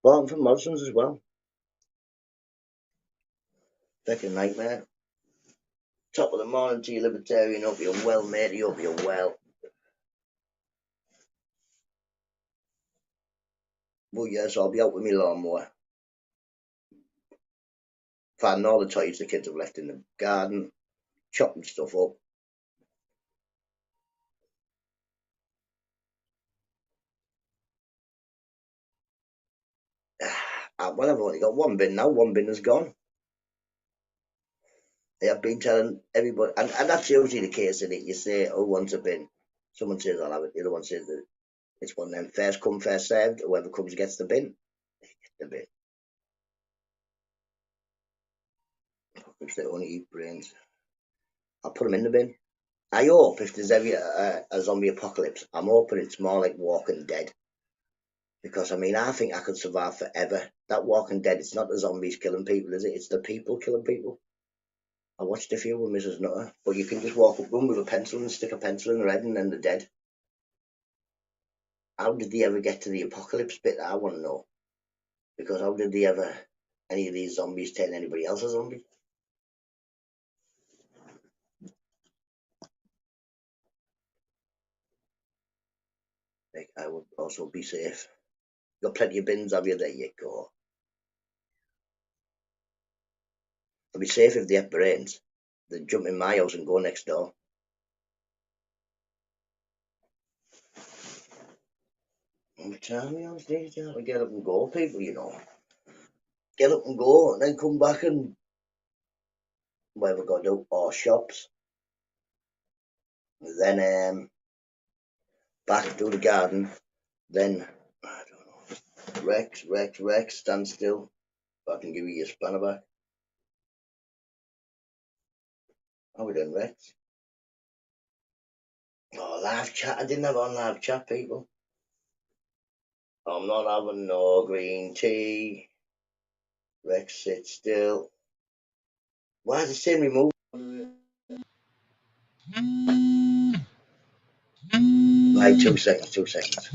Bought them for Morrison's as well. Fucking nightmare. Top of the morning to you, Libertarian. Hope you're well, matey. Hope you're well. Well, yes, I'll be out with my lawnmower. Finding all the toys the kids have left in the garden, chopping stuff up. Well, I've only got one bin now. One bin is gone. I've been telling everybody, and that's usually the case, isn't it? You say, "Oh, wants a bin." Someone says, "I'll have it." The other one says that it's one of them first come, first served. Whoever comes gets the bin. The bin. If they only eat brains, I'll put them in the bin. I hope if there's ever a zombie apocalypse, I'm hoping it's more like Walking Dead. Because, I mean, I think I could survive forever. That Walking Dead, it's not the zombies killing people, is it? It's the people killing people. I watched a few with Mrs. Nutter, but you can just walk up them with a pencil and stick a pencil in their head and then they're dead. How did they ever get to the apocalypse bit? I want to know. Because how did any of these zombies turn anybody else a zombie? Like, I would also be safe. Got plenty of bins, have you? There you go. I'll be safe if they have brains. They jump in my house and go next door. I'm telling you, on stage, you have to get up and go, people, you know. Get up and go, and then come back and whatever got to do, or shops. Then back to the garden. Then, I don't know, Rex, stand still. I can give you your spanner back. How we doing, Rex? Oh, live chat. I didn't have on live chat, people. I'm not having no green tea. Rex, sit still. Why is it saying remove? Right, 2 seconds, 2 seconds.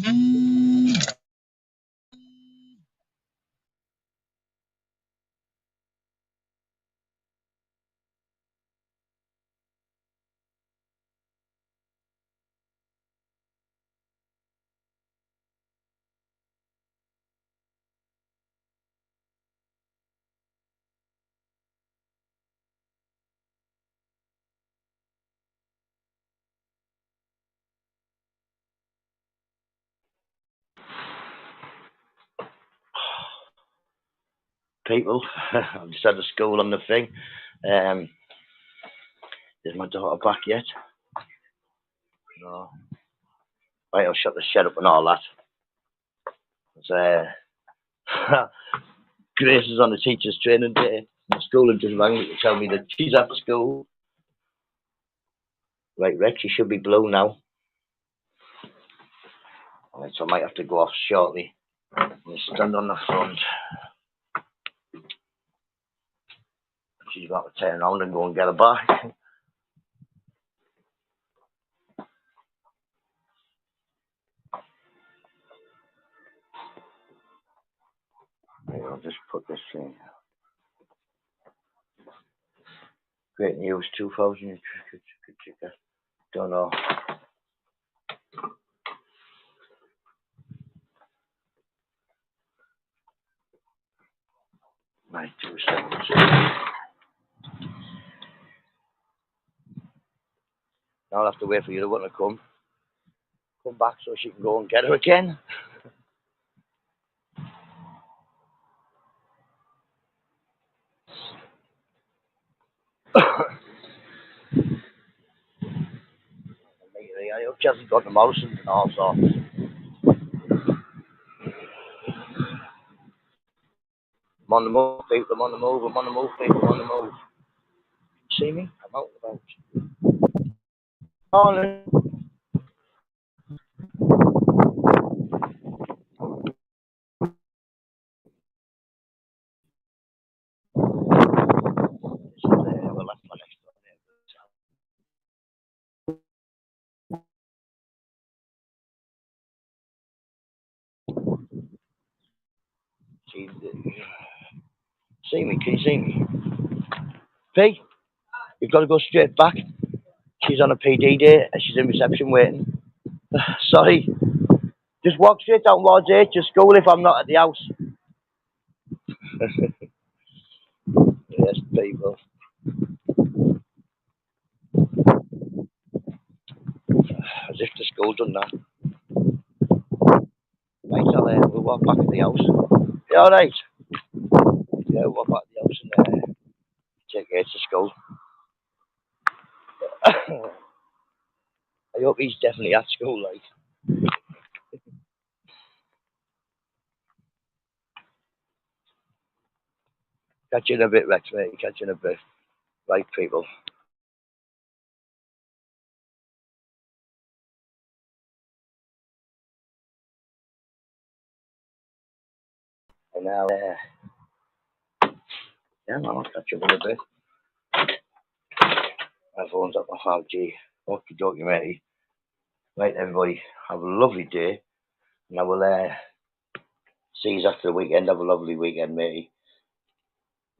People, I've just had a school on the thing. Is my daughter back yet? No. Right, I'll shut the shed up and all that. Grace is on the teacher's training day. The school have just rang me to tell me that she's at school. Right, Rex, you should be blue now. Right, so I might have to go off shortly. And stand on the front. She's about to turn around and go and get her back. Right, I'll just put this in. Great news, 2000. Don't know. Right, 2 seconds. Now I'll have to wait for you to want to come back so she can go and get her again. I hope she hasn't got the Morrisons and all sorts. I'm on the move, people, I'm on the move, I'm on the move, people, I'm on the move. See me? I'm out and about. Morning. See me? Can you see me? P, you've got to go straight back. She's on a PD day and she's in reception waiting. Sorry. Just walk straight down towards H to school if I'm not at the house. Yes, people. As if the school done that. Right, we'll walk back to the house. You alright? Yeah, we'll walk back to the house and take H to school. I hope he's definitely at school, like. Catch you in a bit, Rex, mate. Catch you in a bit. Right, people. And now, yeah, man, I'll catch you in a bit. My phone's up my 5G. Okie dokie, matey. Right, everybody, have a lovely day. And I will see you after the weekend. Have a lovely weekend, matey.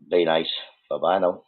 Be nice. Bye-bye now.